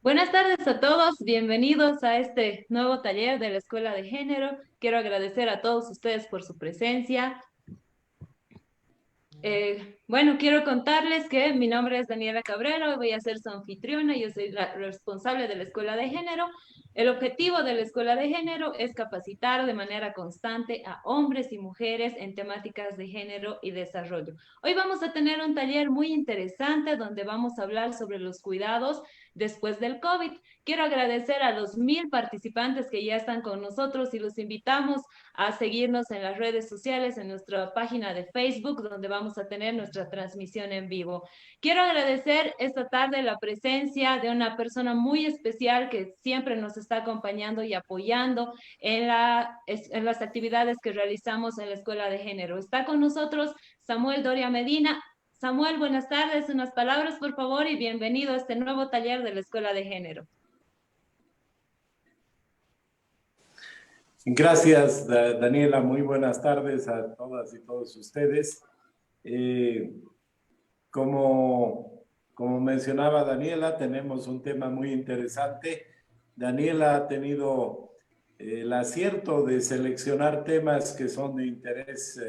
Buenas tardes a todos, bienvenidos a este nuevo taller de la Escuela de Género. Quiero agradecer a todos ustedes por su presencia. Bueno, quiero contarles que mi nombre es Daniela Cabrera, voy a ser su anfitriona, yo soy la responsable de la Escuela de Género. El objetivo de la Escuela de Género es capacitar de manera constante a hombres y mujeres en temáticas de género y desarrollo. Hoy vamos a tener un taller muy interesante donde vamos a hablar sobre los cuidados después del COVID. Quiero agradecer a los 1000 participantes que ya están con nosotros y los invitamos a seguirnos en las redes sociales, en nuestra página de Facebook, donde vamos a tener nuestra transmisión en vivo. Quiero agradecer esta tarde la presencia de una persona muy especial que siempre nos está acompañando y apoyando en las actividades que realizamos en la Escuela de Género. Está con nosotros Samuel Doria Medina. Samuel, buenas tardes. Unas palabras, por favor, y bienvenido a este nuevo taller de la Escuela de Género. Gracias, Daniela. Muy buenas tardes a todas y todos ustedes. Eh, como mencionaba Daniela, tenemos un tema muy interesante. Daniela ha tenido el acierto de seleccionar temas que son de interés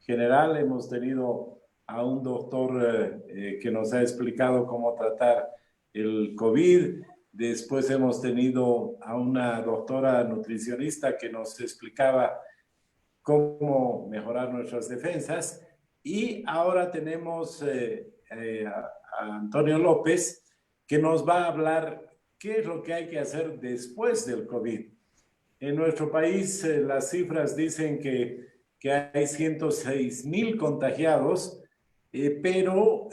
general. Hemos tenido a un doctor que nos ha explicado cómo tratar el COVID. Después hemos tenido a una doctora nutricionista que nos explicaba cómo mejorar nuestras defensas. Y ahora tenemos a Antonio López, que nos va a hablar qué es lo que hay que hacer después del COVID. En nuestro país las cifras dicen que hay 106,000 contagiados, pero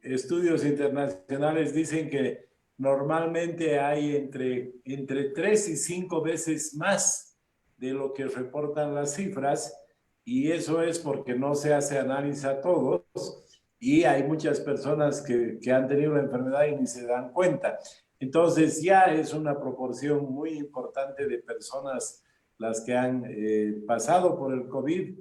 estudios internacionales dicen que normalmente hay entre 3 y 5 veces más de lo que reportan las cifras, y eso es porque no se hace análisis a todos y hay muchas personas que han tenido la enfermedad y ni se dan cuenta. Entonces ya es una proporción muy importante de personas las que han pasado por el COVID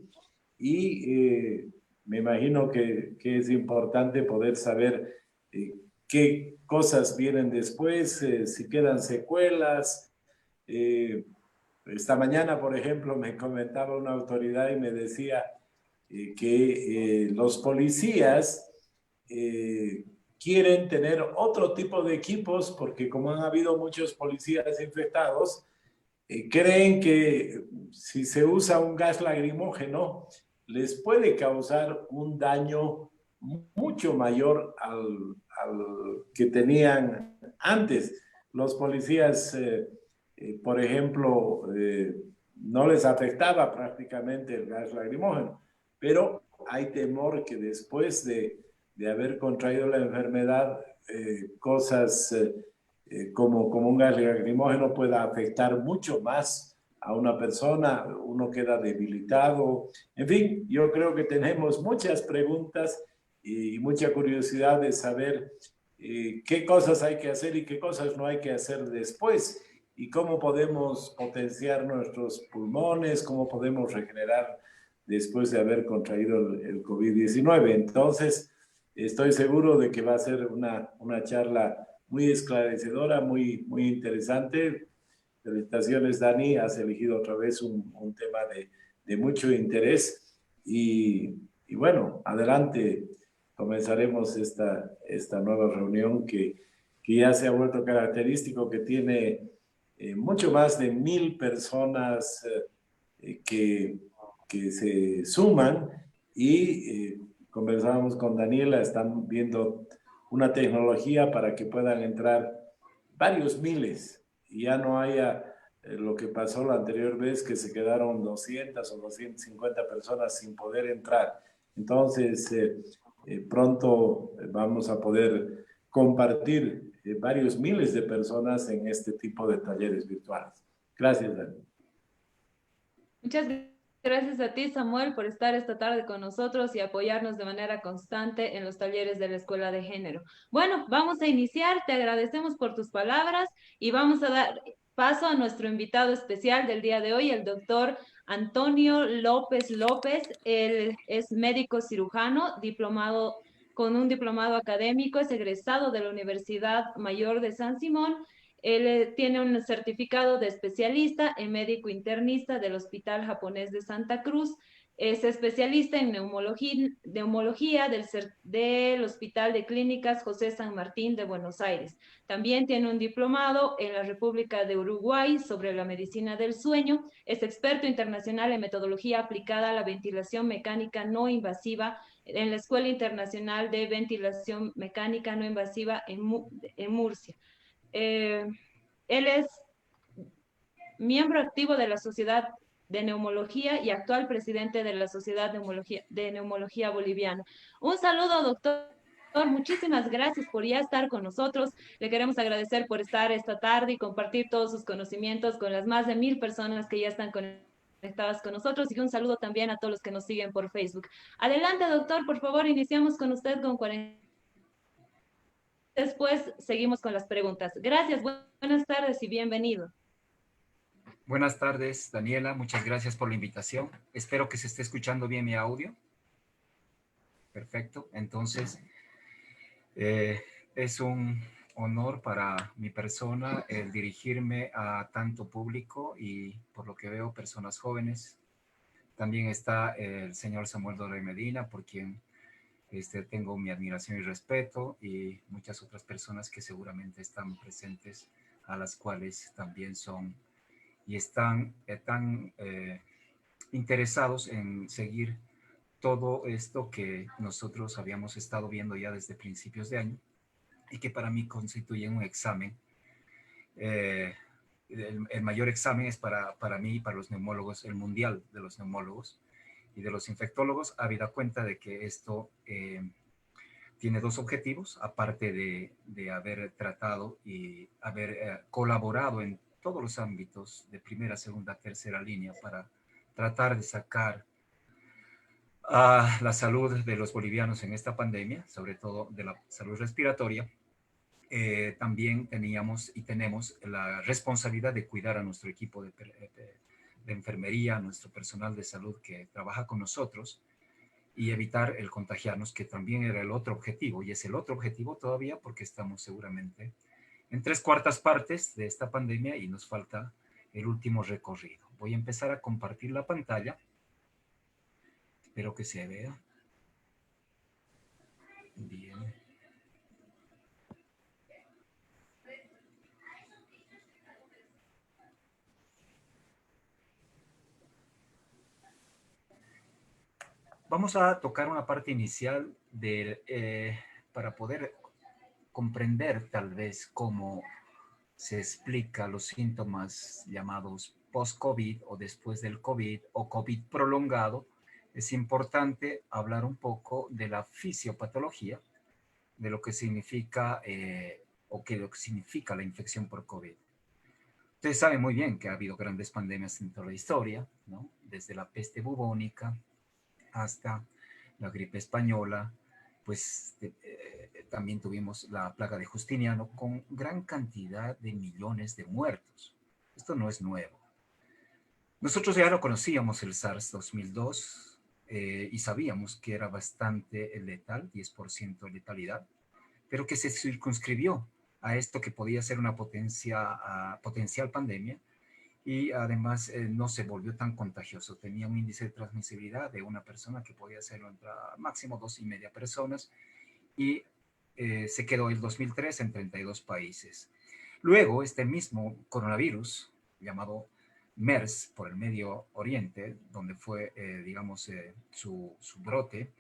y me imagino que es importante poder saber qué cosas vienen después, si quedan secuelas. Eh, esta mañana, por ejemplo, me comentaba una autoridad y me decía que los policías eh, quieren tener otro tipo de equipos porque como han habido muchos policías infectados, creen que si se usa un gas lacrimógeno les puede causar un daño mucho mayor al que tenían antes. Los policías, por ejemplo, no les afectaba prácticamente el gas lacrimógeno, pero hay temor que después de haber contraído la enfermedad, cosas como un gas lacrimógeno pueda afectar mucho más a una persona, uno queda debilitado. En fin, yo creo que tenemos muchas preguntas y mucha curiosidad de saber qué cosas hay que hacer y qué cosas no hay que hacer después, y cómo podemos potenciar nuestros pulmones, cómo podemos regenerar después de haber contraído el COVID-19. Entonces, estoy seguro de que va a ser una charla muy esclarecedora, muy interesante. Felicitaciones, Dani, has elegido otra vez un tema de mucho interés y bueno, adelante, comenzaremos esta nueva reunión que ya se ha vuelto característico, que tiene mucho más de 1000 personas que se suman y conversábamos con Daniela, están viendo una tecnología para que puedan entrar varios miles y ya no haya lo que pasó la anterior vez, que se quedaron 200 o 250 personas sin poder entrar. Entonces, pronto vamos a poder compartir varios miles de personas en este tipo de talleres virtuales. Gracias, Dani. Muchas gracias a ti, Samuel, por estar esta tarde con nosotros y apoyarnos de manera constante en los talleres de la Escuela de Género. Bueno, vamos a iniciar. Te agradecemos por tus palabras y vamos a dar paso a nuestro invitado especial del día de hoy, el doctor Antonio López López. Él es médico cirujano, diplomado con un diplomado académico, es egresado de la Universidad Mayor de San Simón. Él tiene un certificado de especialista en médico internista del Hospital Japonés de Santa Cruz. Es especialista en neumología del Hospital de Clínicas José San Martín de Buenos Aires. También tiene un diplomado en la República de Uruguay sobre la medicina del sueño. Es experto internacional en metodología aplicada a la ventilación mecánica no invasiva en la Escuela Internacional de Ventilación Mecánica No Invasiva en Murcia. Él es miembro activo de la Sociedad de Neumología y actual presidente de la Sociedad de Neumología Boliviana. Un saludo, doctor. Muchísimas gracias por ya estar con nosotros. Le queremos agradecer por estar esta tarde y compartir todos sus conocimientos con las más de 1000 personas que ya están conectadas con nosotros, y un saludo también a todos los que nos siguen por Facebook. Adelante, doctor, por favor, iniciamos con usted con 40. Después seguimos con las preguntas. Gracias, buenas tardes y bienvenido. Buenas tardes, Daniela. Muchas gracias por la invitación. Espero que se esté escuchando bien mi audio. Perfecto. Entonces, es un honor para mi persona el dirigirme a tanto público y, por lo que veo, personas jóvenes. También está el señor Samuel Doray Medina, por quien tengo mi admiración y respeto, y muchas otras personas que seguramente están presentes, a las cuales también son y están tan interesados en seguir todo esto que nosotros habíamos estado viendo ya desde principios de año y que para mí constituye un examen. El mayor examen es para mí y para los neumólogos, el mundial de los neumólogos y de los infectólogos, habida cuenta de que esto tiene dos objetivos, aparte de haber tratado y haber colaborado en todos los ámbitos de primera, segunda, tercera línea para tratar de sacar a la salud de los bolivianos en esta pandemia, sobre todo de la salud respiratoria. También teníamos y tenemos la responsabilidad de cuidar a nuestro equipo de enfermería, nuestro personal de salud que trabaja con nosotros, y evitar el contagiarnos, que también era el otro objetivo, y es el otro objetivo todavía porque estamos seguramente en 3/4 partes de esta pandemia y nos falta el último recorrido. Voy a empezar a compartir la pantalla. Espero que se vea. Bien. Vamos a tocar una parte inicial para poder comprender tal vez cómo se explica los síntomas llamados post-COVID o después del COVID o COVID prolongado. Es importante hablar un poco de la fisiopatología, de lo que significa lo que significa la infección por COVID. Ustedes saben muy bien que ha habido grandes pandemias en toda la historia, ¿no? Desde la peste bubónica hasta la gripe española, pues también tuvimos la plaga de Justiniano con gran cantidad de millones de muertos. Esto no es nuevo. Nosotros ya lo conocíamos, el SARS 2002, y sabíamos que era bastante letal, 10% de letalidad, pero que se circunscribió a esto que podía ser una potencial pandemia, y además no se volvió tan contagioso. Tenía un índice de transmisibilidad de una persona que podía serlo entre máximo 2,5 personas, y se quedó el 2003 en 32 países. Luego, este mismo coronavirus, llamado MERS por el Medio Oriente, donde fue, su brote,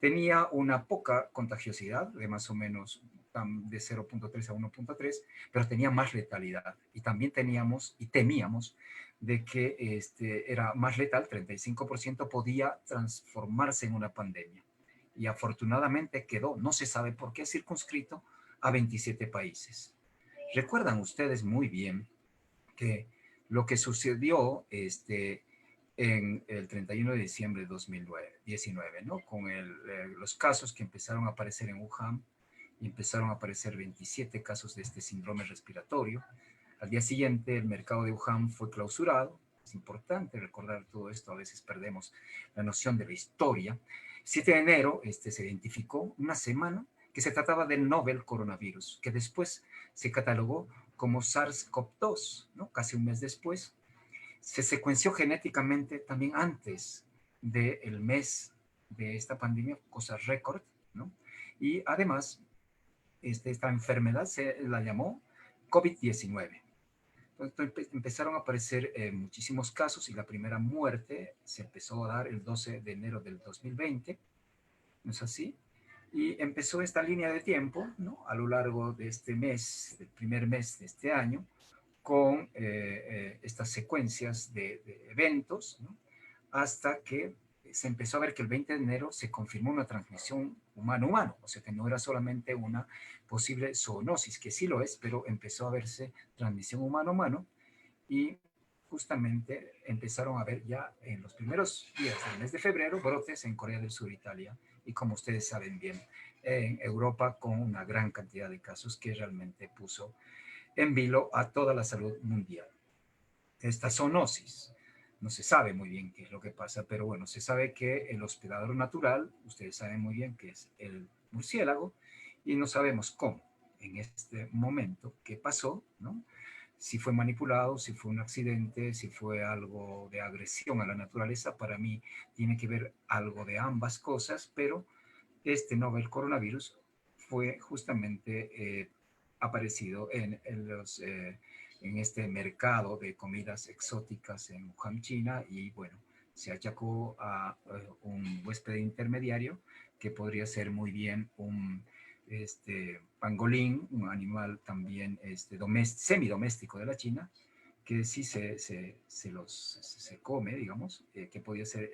tenía una poca contagiosidad, de más o menos de 0,3 a 1,3, pero tenía más letalidad. Y también teníamos y temíamos de que era más letal, 35%, podía transformarse en una pandemia. Y afortunadamente quedó, no se sabe por qué, circunscrito a 27 países. Recuerdan ustedes muy bien que lo que sucedió en el 31 de diciembre de 2019, ¿no? Con los casos que empezaron a aparecer en Wuhan, y empezaron a aparecer 27 casos de este síndrome respiratorio. Al día siguiente, el mercado de Wuhan fue clausurado. Es importante recordar todo esto, a veces perdemos la noción de la historia. 7 de enero se identificó una semana que se trataba del novel coronavirus, que después se catalogó como SARS-CoV-2, ¿no? Casi un mes después. Se secuenció genéticamente también antes del mes de esta pandemia, cosa récord, ¿no? Y además, esta enfermedad se la llamó COVID-19. Entonces empezaron a aparecer muchísimos casos y la primera muerte se empezó a dar el 12 de enero del 2020, ¿no es así? Y empezó esta línea de tiempo, ¿no? A lo largo de este mes, del primer mes de este año, con estas secuencias de eventos, ¿no? Hasta que se empezó a ver que el 20 de enero se confirmó una transmisión humano-humano, o sea que no era solamente una posible zoonosis, que sí lo es, pero empezó a verse transmisión humano-humano y justamente empezaron a ver ya en los primeros días del mes de febrero brotes en Corea del Sur, Italia, y como ustedes saben bien, en Europa con una gran cantidad de casos que realmente puso en vilo a toda la salud mundial. Esta zoonosis, no se sabe muy bien qué es lo que pasa, pero bueno, se sabe que el hospedador natural, ustedes saben muy bien que es el murciélago, y no sabemos cómo, en este momento, qué pasó, ¿no? Si fue manipulado, si fue un accidente, si fue algo de agresión a la naturaleza. Para mí tiene que ver algo de ambas cosas, pero este novel coronavirus fue justamente aparecido en este mercado de comidas exóticas en Wuhan, China, y bueno, se achacó a un huésped intermediario que podría ser muy bien un pangolín, un animal también semidoméstico de la China, que sí se come, digamos, que podía ser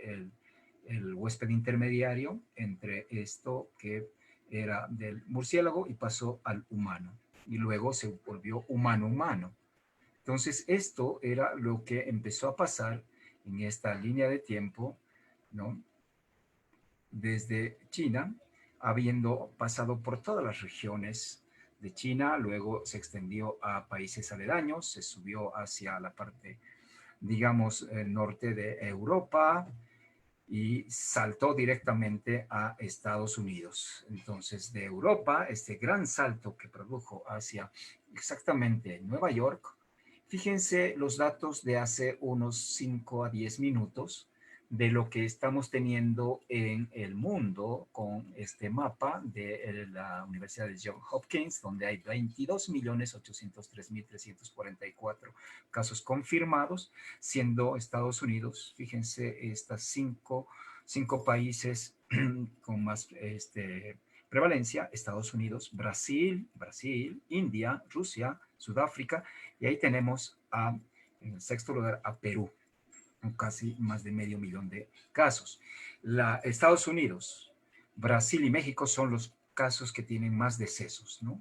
el huésped intermediario entre esto que era del murciélago y pasó al humano, y luego se volvió humano-humano. Entonces, esto era lo que empezó a pasar en esta línea de tiempo, ¿no? Desde China, habiendo pasado por todas las regiones de China, luego se extendió a países aledaños, se subió hacia la parte, digamos, norte de Europa, y saltó directamente a Estados Unidos. Entonces, de Europa, este gran salto que produjo hacia exactamente Nueva York, fíjense los datos de hace unos 5 a 10 minutos de lo que estamos teniendo en el mundo con este mapa de la Universidad de Johns Hopkins, donde hay 22.803.344 casos confirmados, siendo Estados Unidos, fíjense, estas cinco países con más prevalencia: Estados Unidos, Brasil, India, Rusia, Sudáfrica, y ahí tenemos en el sexto lugar a Perú, con casi más de 500.000 de casos. Estados Unidos, Brasil y México son los casos que tienen más decesos, ¿no?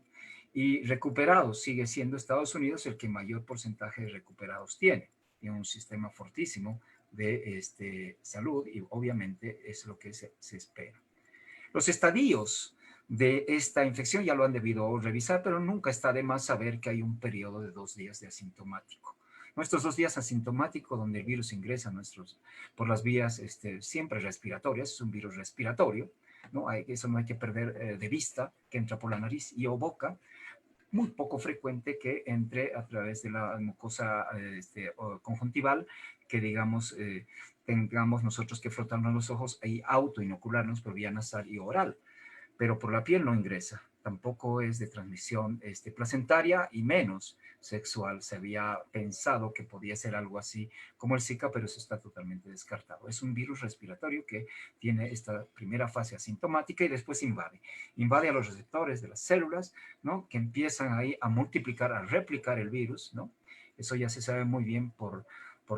Y recuperados sigue siendo Estados Unidos el que mayor porcentaje de recuperados tiene. Tiene un sistema fortísimo de salud, y obviamente es lo que se espera. Los estadios de esta infección ya lo han debido revisar, pero nunca está de más saber que hay un periodo de 2 días de asintomático. Nuestros 2 días asintomáticos, donde el virus ingresa por las vías siempre respiratorias, es un virus respiratorio, ¿no? Eso no hay que perder de vista, que entra por la nariz y o boca. Muy poco frecuente que entre a través de la mucosa conjuntival, que digamos tengamos nosotros que frotarnos los ojos y autoinocularnos por vía nasal y oral, pero por la piel no ingresa. Tampoco es de transmisión placentaria y menos sexual. Se había pensado que podía ser algo así como el Zika, pero eso está totalmente descartado. Es un virus respiratorio que tiene esta primera fase asintomática y después invade a los receptores de las células, ¿no? Que empiezan ahí a multiplicar, a replicar el virus, ¿no? Eso ya se sabe muy bien por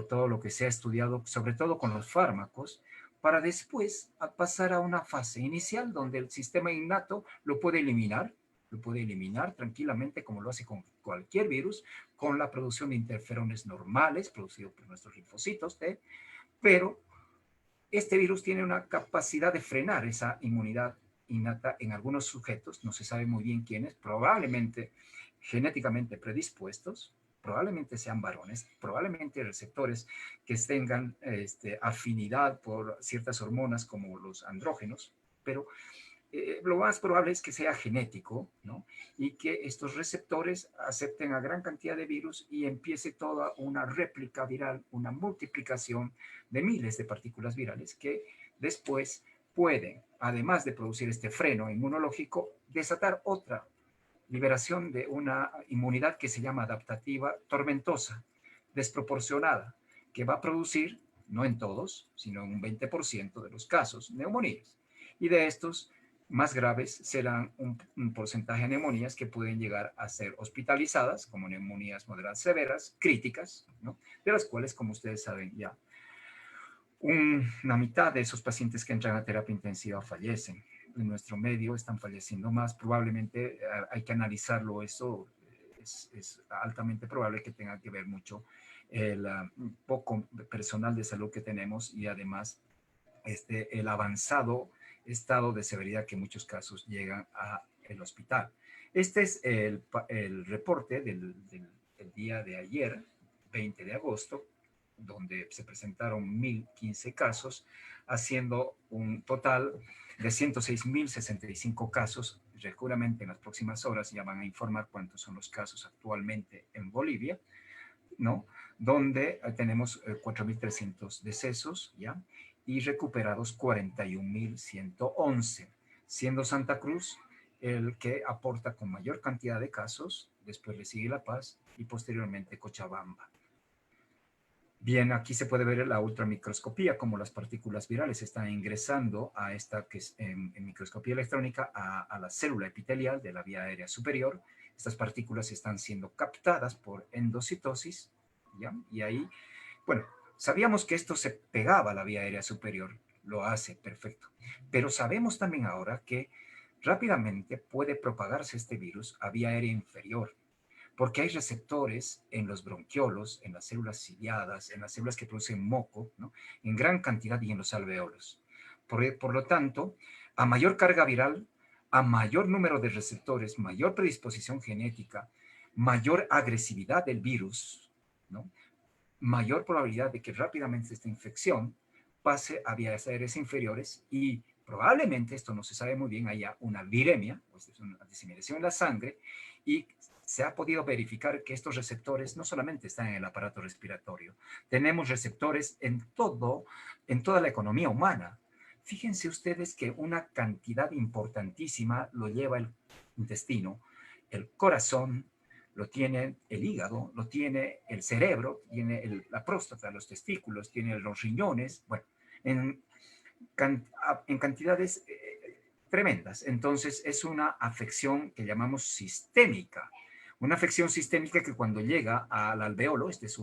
todo lo que se ha estudiado, sobre todo con los fármacos, para después pasar a una fase inicial donde el sistema innato lo puede eliminar tranquilamente, como lo hace con cualquier virus, con la producción de interferones normales producidos por nuestros linfocitos T, pero este virus tiene una capacidad de frenar esa inmunidad innata en algunos sujetos, no se sabe muy bien quiénes, probablemente genéticamente predispuestos, probablemente sean varones, probablemente receptores que tengan afinidad por ciertas hormonas como los andrógenos, pero lo más probable es que sea genético, ¿no? Y que estos receptores acepten a gran cantidad de virus y empiece toda una réplica viral, una multiplicación de miles de partículas virales que después pueden, además de producir este freno inmunológico, desatar otra liberación de una inmunidad que se llama adaptativa tormentosa, desproporcionada, que va a producir, no en todos, sino en un 20% de los casos, neumonías. Y de estos, más graves serán un porcentaje de neumonías que pueden llegar a ser hospitalizadas, como neumonías moderadas severas, críticas, ¿no? De las cuales, como ustedes saben ya, una mitad de esos pacientes que entran a terapia intensiva fallecen. En nuestro medio están falleciendo más. Probablemente hay que analizarlo eso. Es altamente probable que tenga que ver mucho el poco personal de salud que tenemos y además el avanzado estado de severidad que en muchos casos llegan al hospital. Este es el reporte del día de ayer, 20 de agosto, donde se presentaron 1.015 casos, haciendo un total de 106.065 casos. Seguramente en las próximas horas ya van a informar cuántos son los casos actualmente en Bolivia, ¿no? Donde tenemos 4.300 decesos, ¿ya? Y recuperados 41.111, siendo Santa Cruz el que aporta con mayor cantidad de casos, después le sigue La Paz y posteriormente Cochabamba. Bien, aquí se puede ver la ultramicroscopía, como las partículas virales están ingresando a esta que es en microscopía electrónica a la célula epitelial de la vía aérea superior. Estas partículas están siendo captadas por endocitosis, ¿ya? Y ahí, bueno, sabíamos que esto se pegaba a la vía aérea superior, lo hace, perfecto. Pero sabemos también ahora que rápidamente puede propagarse este virus a vía aérea inferior, porque hay receptores en los bronquiolos, en las células ciliadas, en las células que producen moco, ¿no? En gran cantidad y en los alveolos. Por lo tanto, a mayor carga viral, a mayor número de receptores, mayor predisposición genética, mayor agresividad del virus, ¿no? Mayor probabilidad de que rápidamente esta infección pase a vías aéreas inferiores y probablemente, esto no se sabe muy bien, haya una viremia, pues es una diseminación en la sangre, y se ha podido verificar que estos receptores no solamente están en el aparato respiratorio, tenemos receptores en toda la economía humana. Fíjense ustedes que una cantidad importantísima lo lleva el intestino, el corazón, lo tiene el hígado, lo tiene el cerebro, tiene la próstata, los testículos, tiene los riñones, bueno, en cantidades tremendas. Entonces es una afección que llamamos sistémica. Una afección sistémica que cuando llega al alveolo, esta es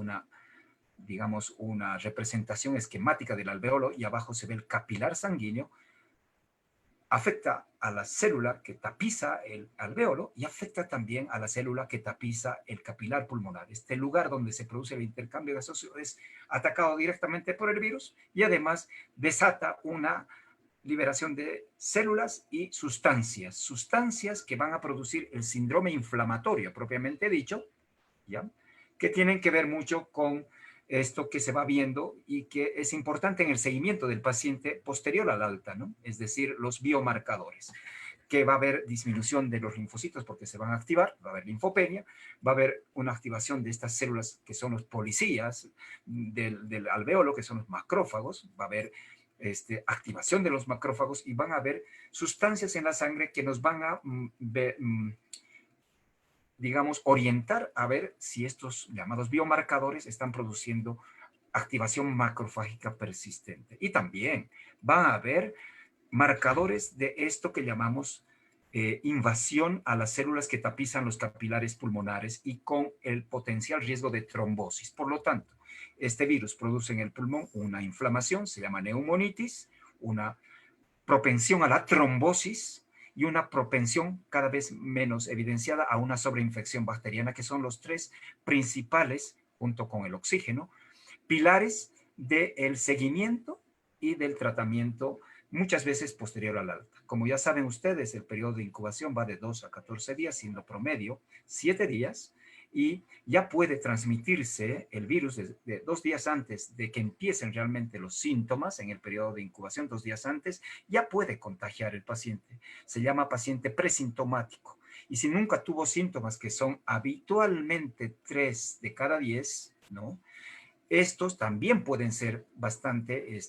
digamos, una representación esquemática del alveolo y abajo se ve el capilar sanguíneo, afecta a la célula que tapiza el alveolo y afecta también a la célula que tapiza el capilar pulmonar. Este lugar donde se produce el intercambio gaseoso es atacado directamente por el virus y además desata una liberación de células y sustancias que van a producir el síndrome inflamatorio propiamente dicho, ¿ya? Que tienen que ver mucho con esto que se va viendo y que es importante en el seguimiento del paciente posterior al alta, ¿no? Es decir, los biomarcadores, que va a haber disminución de los linfocitos porque se van a activar, va a haber linfopenia, va a haber una activación de estas células que son los policías del alveolo, que son los macrófagos, va a haber activación de los macrófagos y van a haber sustancias en la sangre que nos van a digamos, orientar a ver si estos llamados biomarcadores están produciendo activación macrofágica persistente. Y también van a haber marcadores de esto que llamamos invasión a las células que tapizan los capilares pulmonares y con el potencial riesgo de trombosis. Por lo tanto, este virus produce en el pulmón una inflamación, se llama neumonitis, una propensión a la trombosis, y una propensión cada vez menos evidenciada a una sobreinfección bacteriana, que son los tres principales, junto con el oxígeno, pilares del seguimiento y del tratamiento, muchas veces posterior al alta. Como ya saben ustedes, el periodo de incubación va de 2 a 14 días, siendo promedio 7 días, y ya puede transmitirse el virus de 2 días antes de que empiecen realmente los síntomas, en el periodo de incubación, 2 días antes, ya puede contagiar el paciente. Se llama paciente presintomático. Y si nunca tuvo síntomas, que son habitualmente 3 de cada 10, ¿no? Estos también pueden ser bastante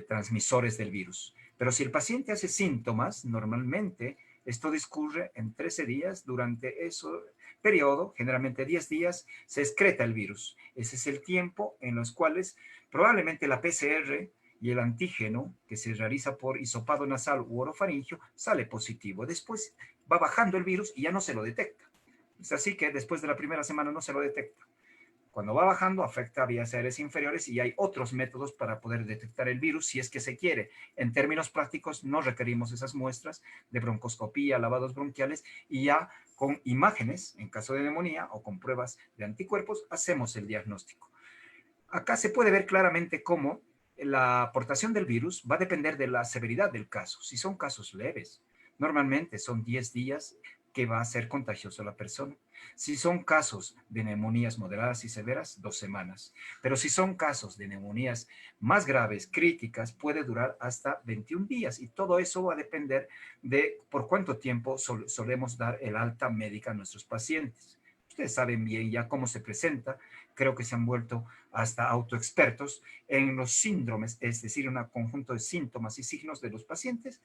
transmisores del virus. Pero si el paciente hace síntomas, normalmente esto discurre en 13 días. Durante ese periodo, generalmente 10 días, se excreta el virus. Ese es el tiempo en los cuales probablemente la PCR y el antígeno que se realiza por hisopado nasal u orofaringio sale positivo. Después va bajando el virus y ya no se lo detecta. Es así que después de la primera semana no se lo detecta. Cuando va bajando, afecta a vías aéreas inferiores y hay otros métodos para poder detectar el virus si es que se quiere. En términos prácticos, no requerimos esas muestras de broncoscopía, lavados bronquiales, y ya con imágenes, en caso de neumonía, o con pruebas de anticuerpos, hacemos el diagnóstico. Acá se puede ver claramente cómo la aportación del virus va a depender de la severidad del caso. Si son casos leves, normalmente son 10 días que va a ser contagioso a la persona. Si son casos de neumonías moderadas y severas, 2 semanas. Pero si son casos de neumonías más graves, críticas, puede durar hasta 21 días. Y todo eso va a depender de por cuánto tiempo solemos dar el alta médica a nuestros pacientes. Ustedes saben bien ya cómo se presenta. Creo que se han vuelto hasta autoexpertos en los síndromes, es decir, un conjunto de síntomas y signos de los pacientes,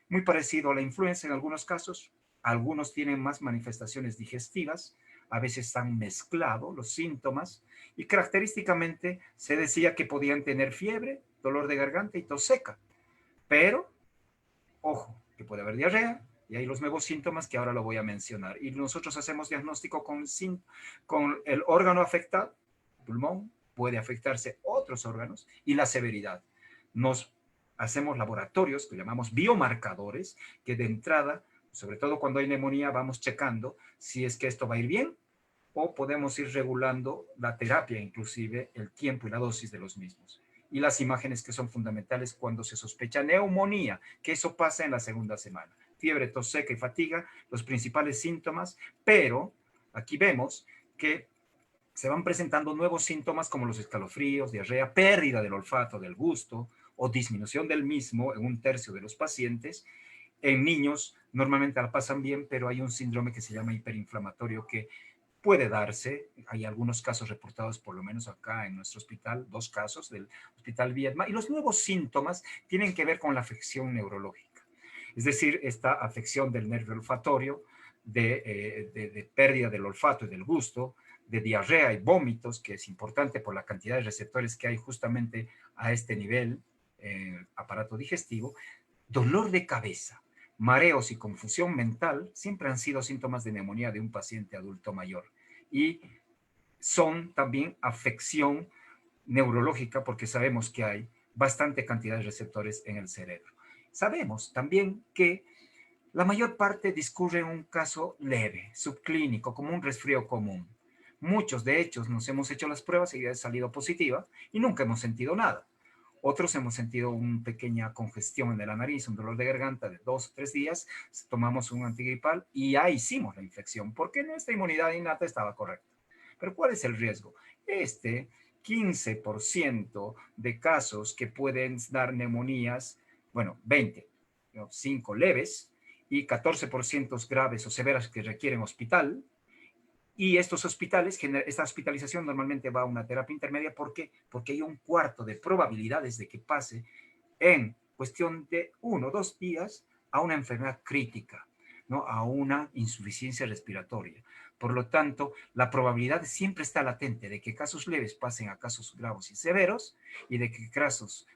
muy parecido a la influenza en algunos casos. Algunos tienen más manifestaciones digestivas, a veces están mezclados los síntomas, y característicamente se decía que podían tener fiebre, dolor de garganta y tos seca. Pero, ojo, que puede haber diarrea, y hay los nuevos síntomas que ahora lo voy a mencionar. Y nosotros hacemos diagnóstico con el órgano afectado, pulmón, puede afectarse otros órganos, y la severidad. Nos hacemos laboratorios que llamamos biomarcadores, que de entrada, sobre todo cuando hay neumonía, vamos checando si es que esto va a ir bien, o podemos ir regulando la terapia, inclusive el tiempo y la dosis de los mismos. Y las imágenes, que son fundamentales cuando se sospecha neumonía, que eso pasa en la segunda semana. Fiebre, tos seca y fatiga, los principales síntomas, pero aquí vemos que se van presentando nuevos síntomas como los escalofríos, diarrea, pérdida del olfato, del gusto o disminución del mismo en 1/3 de los pacientes. En niños normalmente la pasan bien, pero hay un síndrome que se llama hiperinflamatorio que puede darse. Hay algunos casos reportados, por lo menos acá en nuestro hospital, 2 casos del Hospital Viedma, y los nuevos síntomas tienen que ver con la afección neurológica. Es decir, esta afección del nervio olfatorio, de pérdida del olfato y del gusto, de diarrea y vómitos, que es importante por la cantidad de receptores que hay justamente a este nivel, aparato digestivo, dolor de cabeza, mareos y confusión mental, siempre han sido síntomas de neumonía de un paciente adulto mayor. Y son también afección neurológica, porque sabemos que hay bastante cantidad de receptores en el cerebro. Sabemos también que la mayor parte discurre en un caso leve, subclínico, como un resfrío común. Muchos, de hecho, nos hemos hecho las pruebas y ha salido positiva y nunca hemos sentido nada. Otros hemos sentido una pequeña congestión en la nariz, un dolor de garganta de 2 o 3 días, tomamos un antigripal y ya hicimos la infección, porque nuestra inmunidad innata estaba correcta. Pero ¿cuál es el riesgo? 15% de casos que pueden dar neumonías, bueno, 20, 5 leves y 14% graves o severas que requieren hospital. Y estos hospitales, esta hospitalización normalmente va a una terapia intermedia. ¿Por qué? Porque hay 1/4 de probabilidades de que pase en cuestión de 1 o 2 días a una enfermedad crítica, ¿no? A una insuficiencia respiratoria. Por lo tanto, la probabilidad siempre está latente de que casos leves pasen a casos graves y severos, y de que casos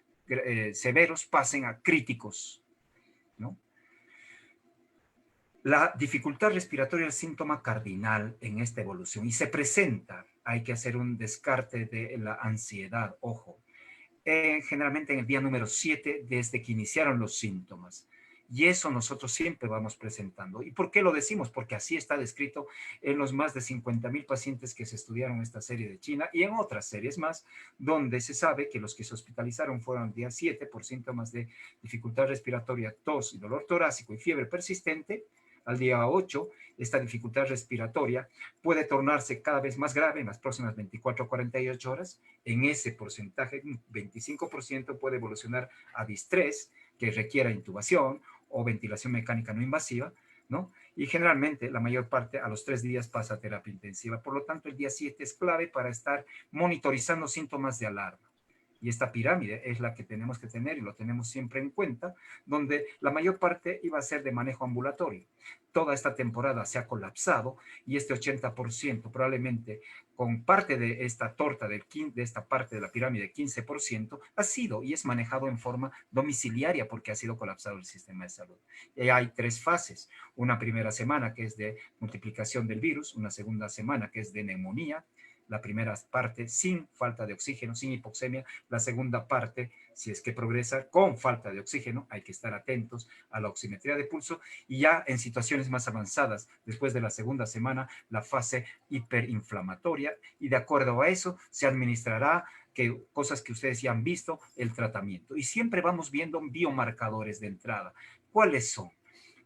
severos pasen a críticos, ¿no? La dificultad respiratoria es el síntoma cardinal en esta evolución y se presenta, hay que hacer un descarte de la ansiedad, ojo, generalmente en el día número 7 desde que iniciaron los síntomas. Y eso nosotros siempre vamos presentando. ¿Y por qué lo decimos? Porque así está descrito en los más de 50,000 pacientes que se estudiaron en esta serie de China y en otras series más, donde se sabe que los que se hospitalizaron fueron el día 7 por síntomas de dificultad respiratoria, tos y dolor torácico y fiebre persistente. al día 8, esta dificultad respiratoria puede tornarse cada vez más grave en las próximas 24 a 48 horas. En ese porcentaje, un 25% puede evolucionar a distrés, que requiera intubación o ventilación mecánica no invasiva, ¿no? Y generalmente la mayor parte a los 3 días pasa a terapia intensiva. Por lo tanto, el día 7 es clave para estar monitorizando síntomas de alarma. Y esta pirámide es la que tenemos que tener y lo tenemos siempre en cuenta, donde la mayor parte iba a ser de manejo ambulatorio. Toda esta temporada se ha colapsado y este 80% probablemente con parte de esta torta de esta parte de la pirámide, 15%, ha sido y es manejado en forma domiciliaria porque ha sido colapsado el sistema de salud. Y hay 3 fases. Una primera semana que es de multiplicación del virus, una segunda semana que es de neumonía, la primera parte sin falta de oxígeno, sin hipoxemia, la segunda parte, si es que progresa con falta de oxígeno, hay que estar atentos a la oximetría de pulso, y ya en situaciones más avanzadas, después de la segunda semana, la fase hiperinflamatoria, y de acuerdo a eso se administrará cosas que ustedes ya han visto, el tratamiento. Y siempre vamos viendo biomarcadores de entrada. ¿Cuáles son?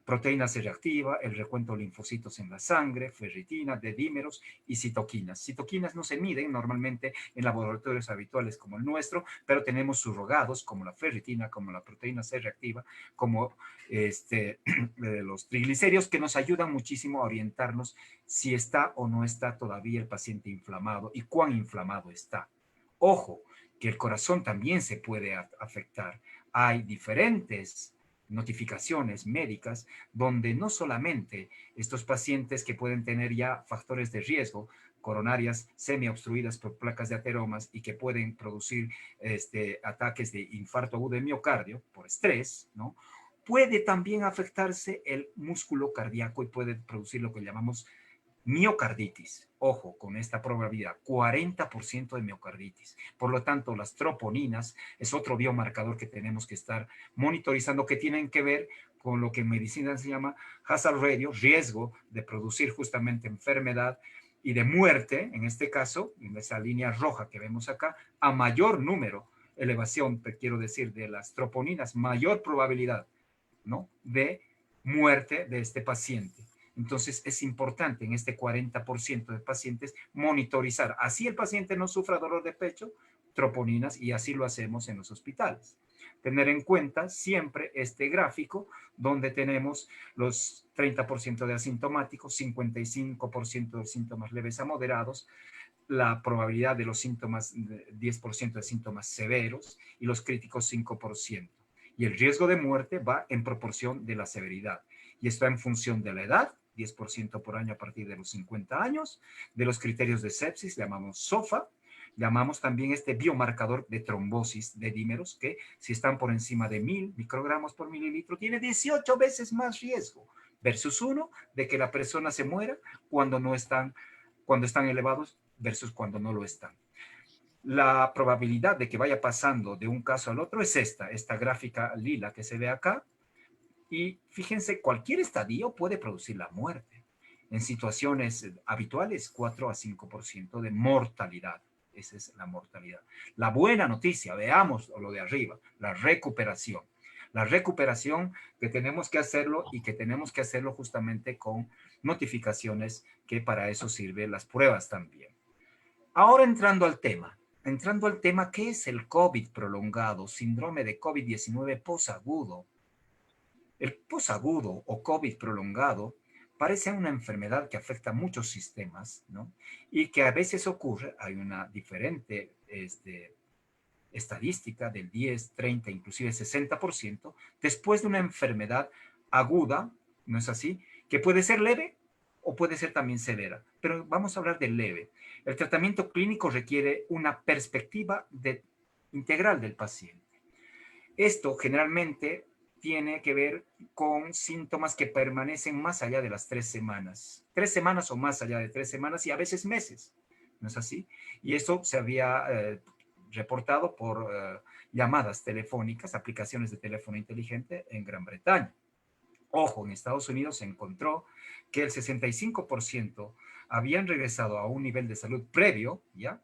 Proteína C reactiva, el recuento de linfocitos en la sangre, ferritina, dedímeros y citoquinas. Citoquinas no se miden normalmente en laboratorios habituales como el nuestro, pero tenemos surrogados como la ferritina, como la proteína C reactiva, como los triglicéridos, que nos ayudan muchísimo a orientarnos si está o no está todavía el paciente inflamado y cuán inflamado está. Ojo, que el corazón también se puede afectar. Hay diferentes notificaciones médicas donde no solamente estos pacientes que pueden tener ya factores de riesgo, coronarias semiobstruidas por placas de ateromas y que pueden producir ataques de infarto agudo de miocardio por estrés, ¿no? Puede también afectarse el músculo cardíaco y puede producir lo que llamamos miocarditis. Ojo con esta probabilidad, 40% de miocarditis. Por lo tanto, las troponinas es otro biomarcador que tenemos que estar monitorizando, que tienen que ver con lo que en medicina se llama hazard ratio, riesgo de producir justamente enfermedad y de muerte, en este caso, en esa línea roja que vemos acá, a mayor número, elevación, quiero decir, de las troponinas, mayor probabilidad, ¿no?, de muerte de este paciente. Entonces es importante en este 40% de pacientes monitorizar. Así el paciente no sufra dolor de pecho, troponinas, y así lo hacemos en los hospitales. Tener en cuenta siempre este gráfico donde tenemos los 30% de asintomáticos, 55% de síntomas leves a moderados, la probabilidad de los síntomas, 10% de síntomas severos y los críticos 5%. Y el riesgo de muerte va en proporción de la severidad. Y está en función de la edad, 10% por año a partir de los 50 años, de los criterios de sepsis, llamamos SOFA, llamamos también este biomarcador de trombosis de dímeros, que si están por encima de 1000 microgramos por mililitro, tiene 18 veces más riesgo, versus 1 de que la persona se muera cuando están elevados versus cuando no lo están. La probabilidad de que vaya pasando de un caso al otro es esta gráfica lila que se ve acá. Y fíjense, cualquier estadio puede producir la muerte. En situaciones habituales, 4 a 5% de mortalidad. Esa es la mortalidad. La buena noticia, veamos lo de arriba, la recuperación. La recuperación que tenemos que hacerlo y que tenemos que hacerlo justamente con notificaciones, que para eso sirven las pruebas también. Ahora entrando al tema, ¿qué es el COVID prolongado, síndrome de COVID-19 posagudo? El posagudo o COVID prolongado parece una enfermedad que afecta a muchos sistemas, ¿no? Y que a veces ocurre, hay una diferente estadística del 10, 30, inclusive 60%, después de una enfermedad aguda, ¿no es así? Que puede ser leve o puede ser también severa, pero vamos a hablar de leve. El tratamiento clínico requiere una perspectiva integral del paciente. Esto generalmente tiene que ver con síntomas que permanecen más allá de las 3 semanas. 3 semanas o más allá de 3 semanas y a veces meses, ¿no es así? Y eso se había reportado por llamadas telefónicas, aplicaciones de teléfono inteligente en Gran Bretaña. Ojo, en Estados Unidos se encontró que el 65% habían regresado a un nivel de salud previo, ¿ya?,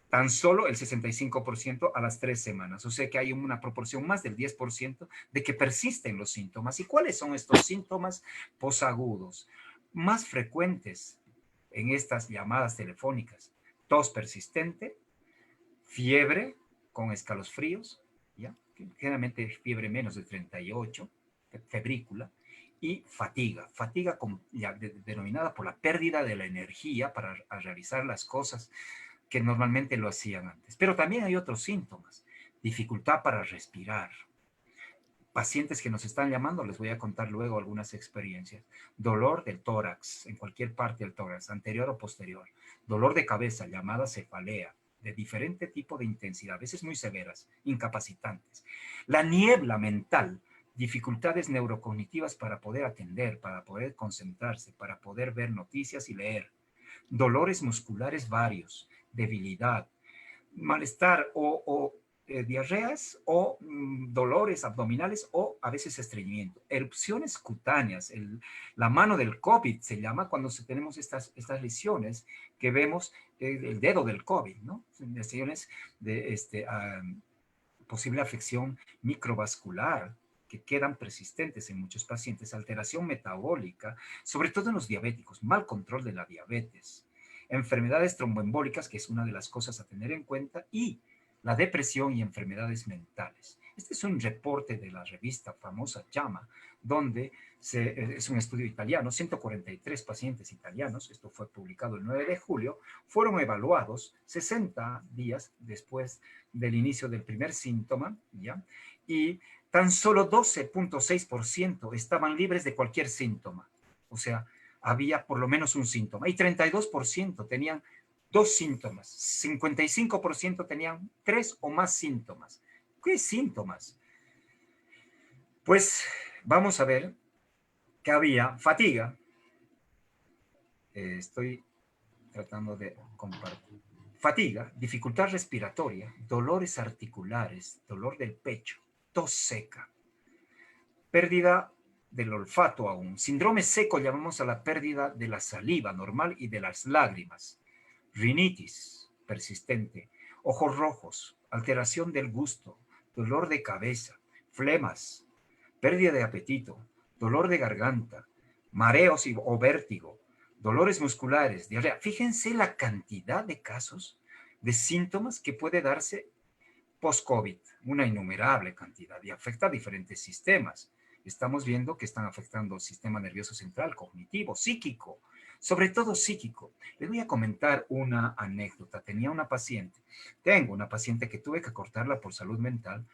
tan solo el 65% a las 3 semanas. O sea que hay una proporción más del 10% de que persisten los síntomas. ¿Y cuáles son estos síntomas posagudos más frecuentes en estas llamadas telefónicas? Tos persistente, fiebre con escalofríos, ¿ya? Generalmente fiebre menos de 38, febrícula, y fatiga denominada por la pérdida de la energía para realizar las cosas que normalmente lo hacían antes. Pero también hay otros síntomas, dificultad para respirar. Pacientes que nos están llamando, les voy a contar luego algunas experiencias. Dolor del tórax, en cualquier parte del tórax, anterior o posterior. Dolor de cabeza, llamada cefalea, de diferente tipo de intensidad, a veces muy severas, incapacitantes. La niebla mental, dificultades neurocognitivas para poder atender, para poder concentrarse, para poder ver noticias y leer. Dolores musculares varios, debilidad, malestar o diarreas o dolores abdominales o a veces estreñimiento. Erupciones cutáneas, la mano del COVID se llama cuando tenemos estas lesiones que vemos, el dedo del COVID, ¿no? Lesiones de posible afección microvascular que quedan persistentes en muchos pacientes, alteración metabólica, sobre todo en los diabéticos, mal control de la diabetes, enfermedades tromboembólicas, que es una de las cosas a tener en cuenta, y la depresión y enfermedades mentales. Este es un reporte de la revista famosa JAMA, donde es un estudio italiano, 143 pacientes italianos, esto fue publicado el 9 de julio, fueron evaluados 60 días después del inicio del primer síntoma, ¿ya? Y tan solo 12.6% estaban libres de cualquier síntoma. O sea, había por lo menos un síntoma. Y 32% tenían 2 síntomas. 55% tenían 3 o más síntomas. ¿Qué síntomas? Pues vamos a ver que había fatiga. Estoy tratando de compartir. Fatiga, dificultad respiratoria, dolores articulares, dolor del pecho, tos seca, pérdida del olfato aún. Síndrome seco llamamos a la pérdida de la saliva normal y de las lágrimas. Rinitis persistente, ojos rojos, alteración del gusto, dolor de cabeza, flemas, pérdida de apetito, dolor de garganta, mareos o vértigo, dolores musculares, diarrea. Fíjense la cantidad de casos, de síntomas que puede darse post-COVID, una innumerable cantidad, y afecta a diferentes sistemas. Estamos viendo que están afectando el sistema nervioso central, cognitivo, psíquico, sobre todo psíquico. Les voy a comentar una anécdota. Tengo una paciente que tuve que cortarla por salud mental,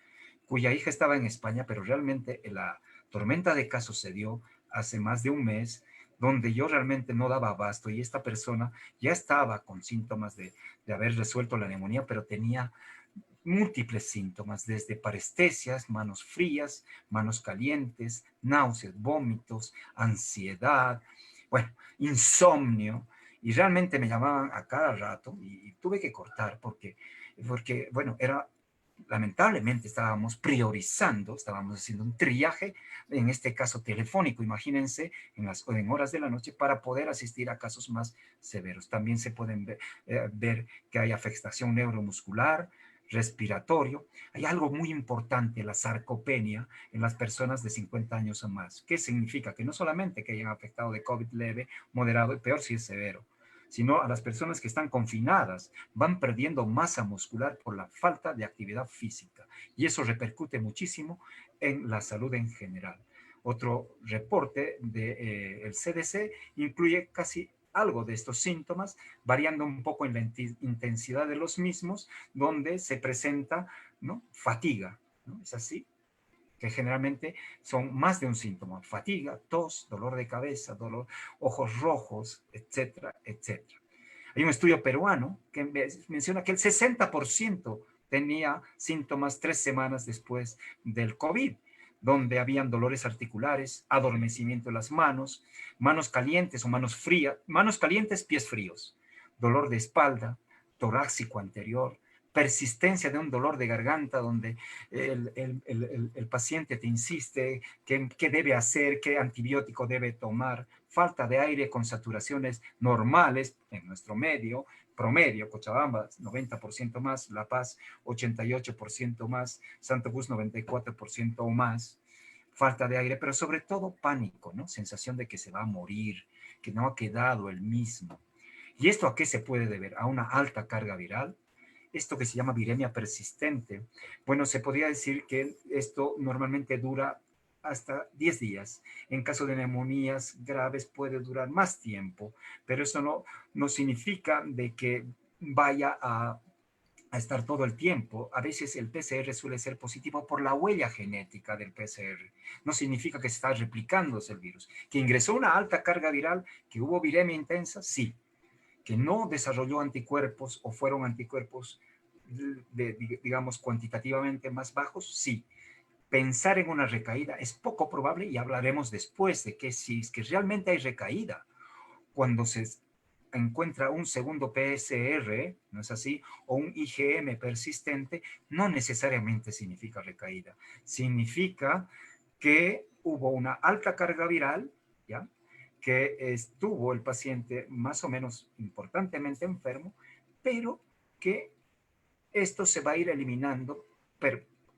cuya hija estaba en España, pero realmente la tormenta de casos se dio hace más de un mes, donde yo realmente no daba abasto y esta persona ya estaba con síntomas de haber resuelto la neumonía, pero tenía múltiples síntomas, desde parestesias, manos frías, manos calientes, náuseas, vómitos, ansiedad, bueno, insomnio, y realmente me llamaban a cada rato y tuve que cortar porque bueno, lamentablemente estábamos priorizando, estábamos haciendo un triaje, en este caso telefónico, imagínense, en horas de la noche para poder asistir a casos más severos. También se pueden ver que hay afectación neuromuscular, respiratorio. Hay algo muy importante, la sarcopenia en las personas de 50 años o más. ¿Qué significa? Que no solamente que hayan afectado de COVID leve, moderado y peor si es severo, sino a las personas que están confinadas van perdiendo masa muscular por la falta de actividad física. Y eso repercute muchísimo en la salud en general. Otro reporte del CDC incluye casi algo de estos síntomas, variando un poco en la intensidad de los mismos, donde se presenta, ¿no?, fatiga, ¿no? Es así, que generalmente son más de un síntoma: fatiga, tos, dolor de cabeza, ojos rojos, etcétera, etcétera. Hay un estudio peruano que menciona que el 60% tenía síntomas 3 semanas después del COVID, donde habían dolores articulares, adormecimiento de las manos, manos calientes o manos frías, manos calientes, pies fríos, dolor de espalda, torácico anterior, persistencia de un dolor de garganta donde el paciente te insiste qué debe hacer, qué antibiótico debe tomar, falta de aire con saturaciones normales en nuestro medio, promedio, Cochabamba 90% más, La Paz 88% más, Santa Cruz 94% o más, falta de aire, pero sobre todo pánico, ¿no? Sensación de que se va a morir, que no ha quedado el mismo. ¿Y esto a qué se puede deber? A una alta carga viral, esto que se llama viremia persistente. Bueno, se podría decir que esto normalmente dura hasta 10 días. En caso de neumonías graves puede durar más tiempo, pero eso no significa de que vaya a estar todo el tiempo. A veces el PCR suele ser positivo por la huella genética del PCR. No significa que se está replicándose el virus. Que ingresó una alta carga viral, que hubo viremia intensa, sí. Que no desarrolló anticuerpos o fueron anticuerpos, digamos, cuantitativamente más bajos, sí. Pensar en una recaída es poco probable y hablaremos después de que si es que realmente hay recaída, cuando se encuentra un segundo PCR, ¿no es así? O un IgM persistente, no necesariamente significa recaída. Significa que hubo una alta carga viral, ¿ya? Que estuvo el paciente más o menos importantemente enfermo, pero que esto se va a ir eliminando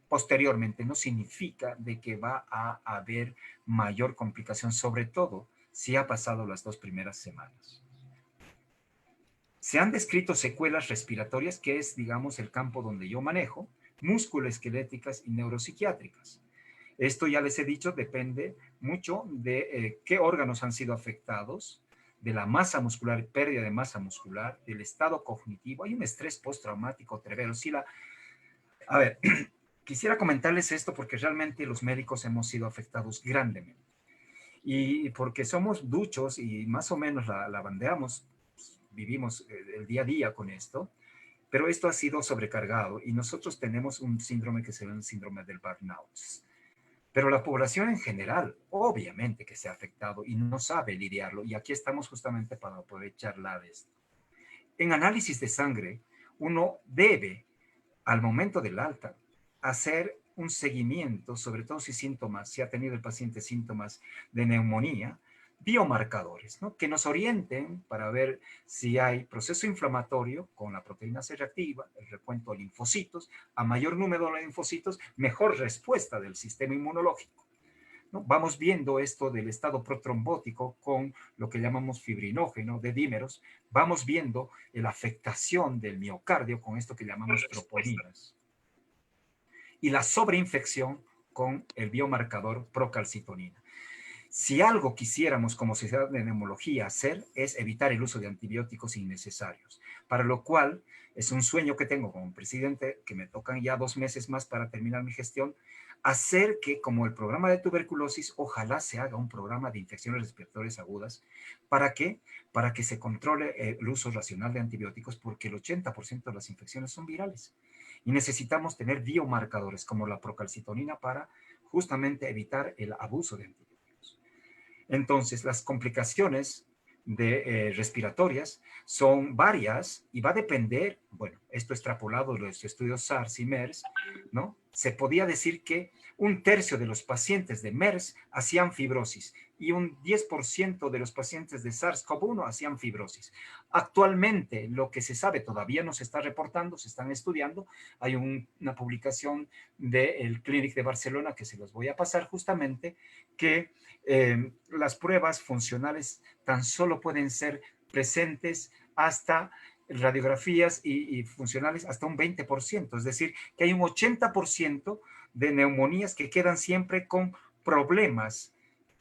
posteriormente. No significa de que va a haber mayor complicación, sobre todo si ha pasado las 2 primeras semanas. Se han descrito secuelas respiratorias, que es, digamos, el campo donde yo manejo, musculoesqueléticas y neuropsiquiátricas. Esto ya les he dicho, depende mucho de qué órganos han sido afectados, de la masa muscular, pérdida de masa muscular, del estado cognitivo. Hay un estrés postraumático tremendo. A ver, quisiera comentarles esto porque realmente los médicos hemos sido afectados grandemente. Y porque somos duchos y más o menos la bandeamos, vivimos el día a día con esto, pero esto ha sido sobrecargado y nosotros tenemos un síndrome que se llama el síndrome del burnout. Pero la población en general, obviamente que se ha afectado y no sabe lidiarlo, y aquí estamos justamente para poder charlar de esto. En análisis de sangre, uno debe, al momento del alta, hacer un seguimiento, sobre todo si ha tenido el paciente síntomas de neumonía, biomarcadores, ¿no? Que nos orienten para ver si hay proceso inflamatorio con la proteína C reactiva, el recuento de linfocitos. A mayor número de linfocitos, mejor respuesta del sistema inmunológico, ¿no? Vamos viendo esto del estado protrombótico con lo que llamamos fibrinógeno de dímeros. Vamos viendo la afectación del miocardio con esto que llamamos troponinas. Y la sobreinfección con el biomarcador procalcitonina. Si algo quisiéramos como sociedad de neumología hacer es evitar el uso de antibióticos innecesarios, para lo cual es un sueño que tengo como presidente, que me tocan ya 2 meses más para terminar mi gestión, hacer que como el programa de tuberculosis, ojalá se haga un programa de infecciones respiratorias agudas. ¿Para qué? Para que se controle el uso racional de antibióticos, porque el 80% de las infecciones son virales. Y necesitamos tener biomarcadores como la procalcitonina para justamente evitar el abuso de antibióticos. Entonces, las complicaciones respiratorias son varias y va a depender, bueno, esto extrapolado de los estudios SARS y MERS, ¿no? Se podía decir que 1/3 de los pacientes de MERS hacían fibrosis y un 10% de los pacientes de SARS-CoV-1 hacían fibrosis. Actualmente, lo que se sabe todavía no se está reportando, se están estudiando. Hay una publicación del Clínic de Barcelona que se los voy a pasar justamente, que las pruebas funcionales tan solo pueden ser presentes hasta radiografías y funcionales hasta un 20%, es decir, que hay un 80% de neumonías que quedan siempre con problemas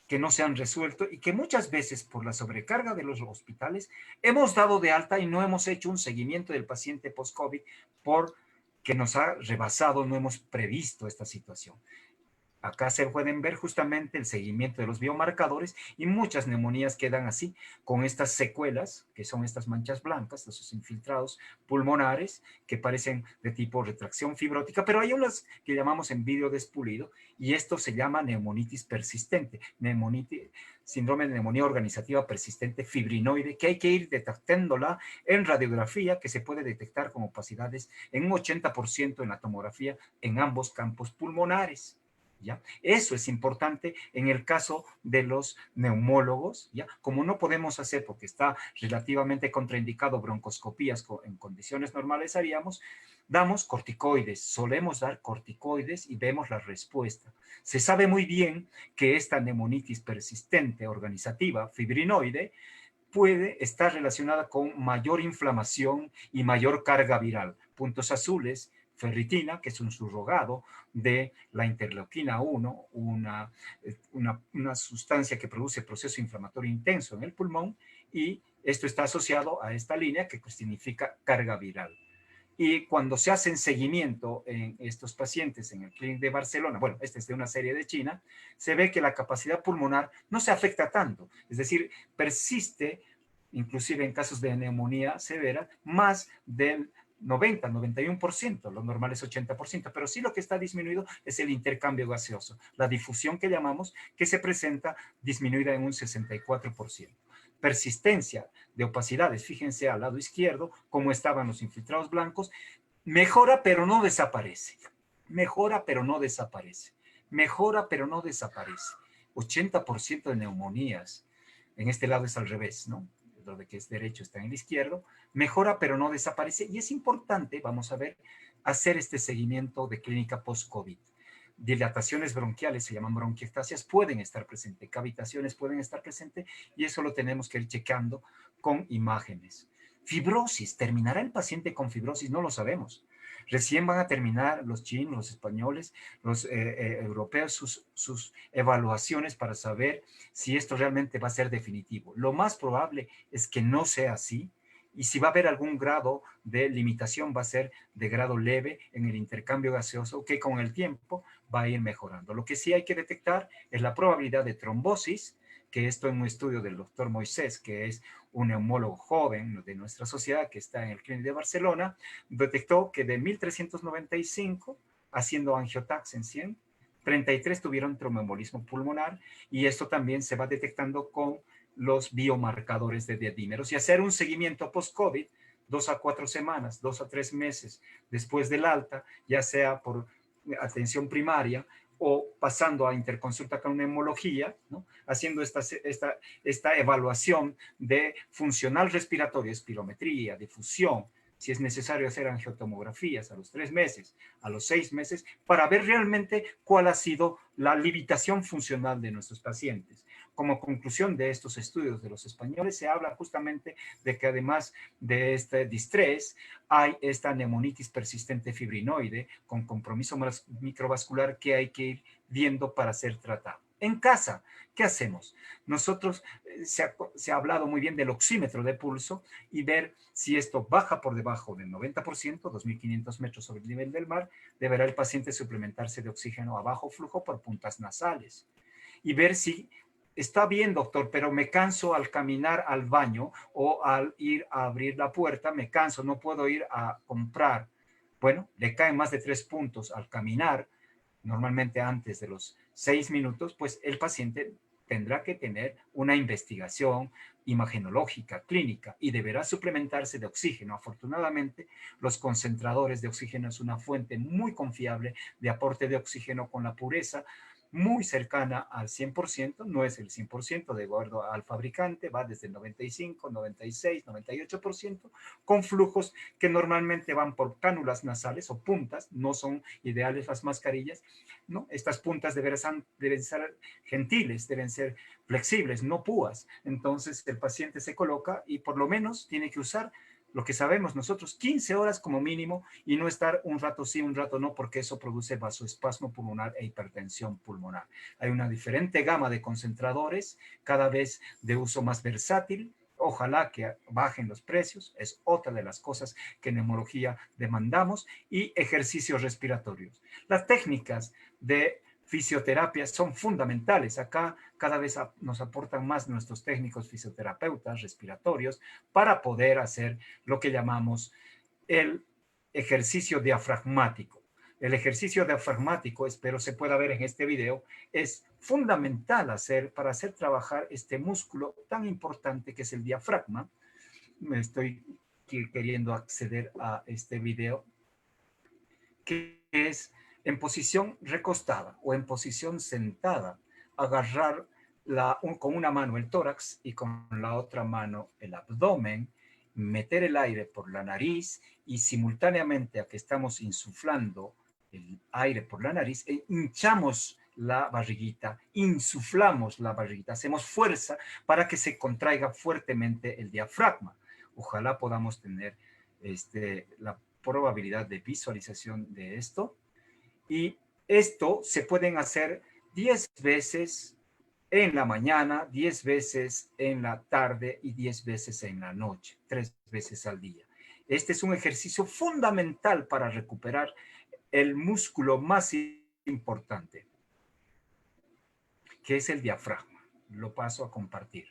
que no se han resuelto y que muchas veces por la sobrecarga de los hospitales hemos dado de alta y no hemos hecho un seguimiento del paciente post-COVID porque nos ha rebasado, no hemos previsto esta situación. Acá se pueden ver justamente el seguimiento de los biomarcadores y muchas neumonías quedan así, con estas secuelas, que son estas manchas blancas, esos infiltrados pulmonares, que parecen de tipo retracción fibrótica, pero hay unas que llamamos envidio despulido, y esto se llama neumonitis persistente, síndrome de neumonía organizativa persistente fibrinoide, que hay que ir detectándola en radiografía, que se puede detectar con opacidades en un 80% en la tomografía en ambos campos pulmonares. ¿Ya? Eso es importante en el caso de los neumólogos, ¿ya? Como no podemos hacer, porque está relativamente contraindicado broncoscopías en condiciones normales haríamos, damos corticoides, solemos dar corticoides y vemos la respuesta. Se sabe muy bien que esta neumonitis persistente organizativa fibrinoide puede estar relacionada con mayor inflamación y mayor carga viral. Puntos azules, ferritina, que es un subrogado de la interleuquina 1, una sustancia que produce proceso inflamatorio intenso en el pulmón, y esto está asociado a esta línea que significa carga viral. Y cuando se hacen seguimiento en estos pacientes en el Clínic de Barcelona, bueno, este es de una serie de China, se ve que la capacidad pulmonar no se afecta tanto, es decir, persiste, inclusive en casos de neumonía severa, más del 90-91%, lo normal es 80%, pero sí lo que está disminuido es el intercambio gaseoso, la difusión que llamamos, que se presenta disminuida en un 64%. Persistencia de opacidades, fíjense al lado izquierdo cómo estaban los infiltrados blancos, mejora pero no desaparece, mejora pero no desaparece, mejora pero no desaparece. 80% de neumonías, en este lado es al revés, ¿no? Lo de que es derecho está en el izquierdo, mejora pero no desaparece, y es importante, vamos a ver, hacer este seguimiento de clínica post-COVID. Dilataciones bronquiales, se llaman bronquiectasias, pueden estar presentes, cavitaciones pueden estar presentes, y eso lo tenemos que ir checando con imágenes. Fibrosis, ¿terminará el paciente con fibrosis? No lo sabemos. Recién van a terminar los chinos, los españoles, los europeos sus evaluaciones para saber si esto realmente va a ser definitivo. Lo más probable es que no sea así, y si va a haber algún grado de limitación va a ser de grado leve en el intercambio gaseoso, que con el tiempo va a ir mejorando. Lo que sí hay que detectar es la probabilidad de trombosis, que esto en un estudio del doctor Moisés, que es un neumólogo joven de nuestra sociedad que está en el Clínic de Barcelona, detectó que de 1.395, haciendo angiotax en 100, 33 tuvieron tromboembolismo pulmonar, y esto también se va detectando con los biomarcadores de dímeros, y hacer un seguimiento post-COVID 2 a 4 semanas, 2 a 3 meses después del alta, ya sea por atención primaria o pasando a interconsulta con neumología, ¿no? Haciendo esta evaluación de funcional respiratorio, espirometría, difusión, si es necesario hacer angiotomografías a los 3 meses, a los 6 meses, para ver realmente cuál ha sido la limitación funcional de nuestros pacientes. Como conclusión de estos estudios de los españoles, se habla justamente de que además de este distrés, hay esta neumonitis persistente fibrinoide con compromiso microvascular que hay que ir viendo para ser tratado. En casa, ¿qué hacemos? Nosotros se ha hablado muy bien del oxímetro de pulso y ver si esto baja por debajo del 90%, 2.500 metros sobre el nivel del mar, deberá el paciente suplementarse de oxígeno a bajo flujo por puntas nasales. Y ver si está bien, doctor, pero me canso al caminar al baño o al ir a abrir la puerta, me canso, no puedo ir a comprar. Bueno, le caen más de 3 puntos al caminar, normalmente antes de los 6 minutos, pues el paciente tendrá que tener una investigación imagenológica, clínica, y deberá suplementarse de oxígeno. Afortunadamente, los concentradores de oxígeno es una fuente muy confiable de aporte de oxígeno con la pureza muy cercana al 100%, no es el 100% de acuerdo al fabricante, va desde el 95, 96, 98%, con flujos que normalmente van por cánulas nasales o puntas, no son ideales las mascarillas, ¿no? Estas puntas deben ser gentiles, deben ser flexibles, no púas. Entonces el paciente se coloca y por lo menos tiene que usar lo que sabemos nosotros, 15 horas como mínimo, y no estar un rato sí, un rato no, porque eso produce vasoespasmo pulmonar e hipertensión pulmonar. Hay una diferente gama de concentradores, cada vez de uso más versátil. Ojalá que bajen los precios, es otra de las cosas que en neumología demandamos, y ejercicios respiratorios. Las técnicas de fisioterapia son fundamentales. Acá cada vez nos aportan más nuestros técnicos fisioterapeutas respiratorios para poder hacer lo que llamamos el ejercicio diafragmático. El ejercicio diafragmático, espero se pueda ver en este video, es fundamental para hacer trabajar este músculo tan importante que es el diafragma. Me estoy queriendo acceder a este video, que es en posición recostada o en posición sentada, agarrar con una mano el tórax y con la otra mano el abdomen, meter el aire por la nariz y simultáneamente a que estamos insuflando el aire por la nariz, hinchamos la barriguita, insuflamos la barriguita, hacemos fuerza para que se contraiga fuertemente el diafragma. Ojalá podamos tener la probabilidad de visualización de esto. Y esto se pueden hacer 10 veces en la mañana, 10 veces en la tarde y 10 veces en la noche, 3 veces al día. Este es un ejercicio fundamental para recuperar el músculo más importante, que es el diafragma. Lo paso a compartir.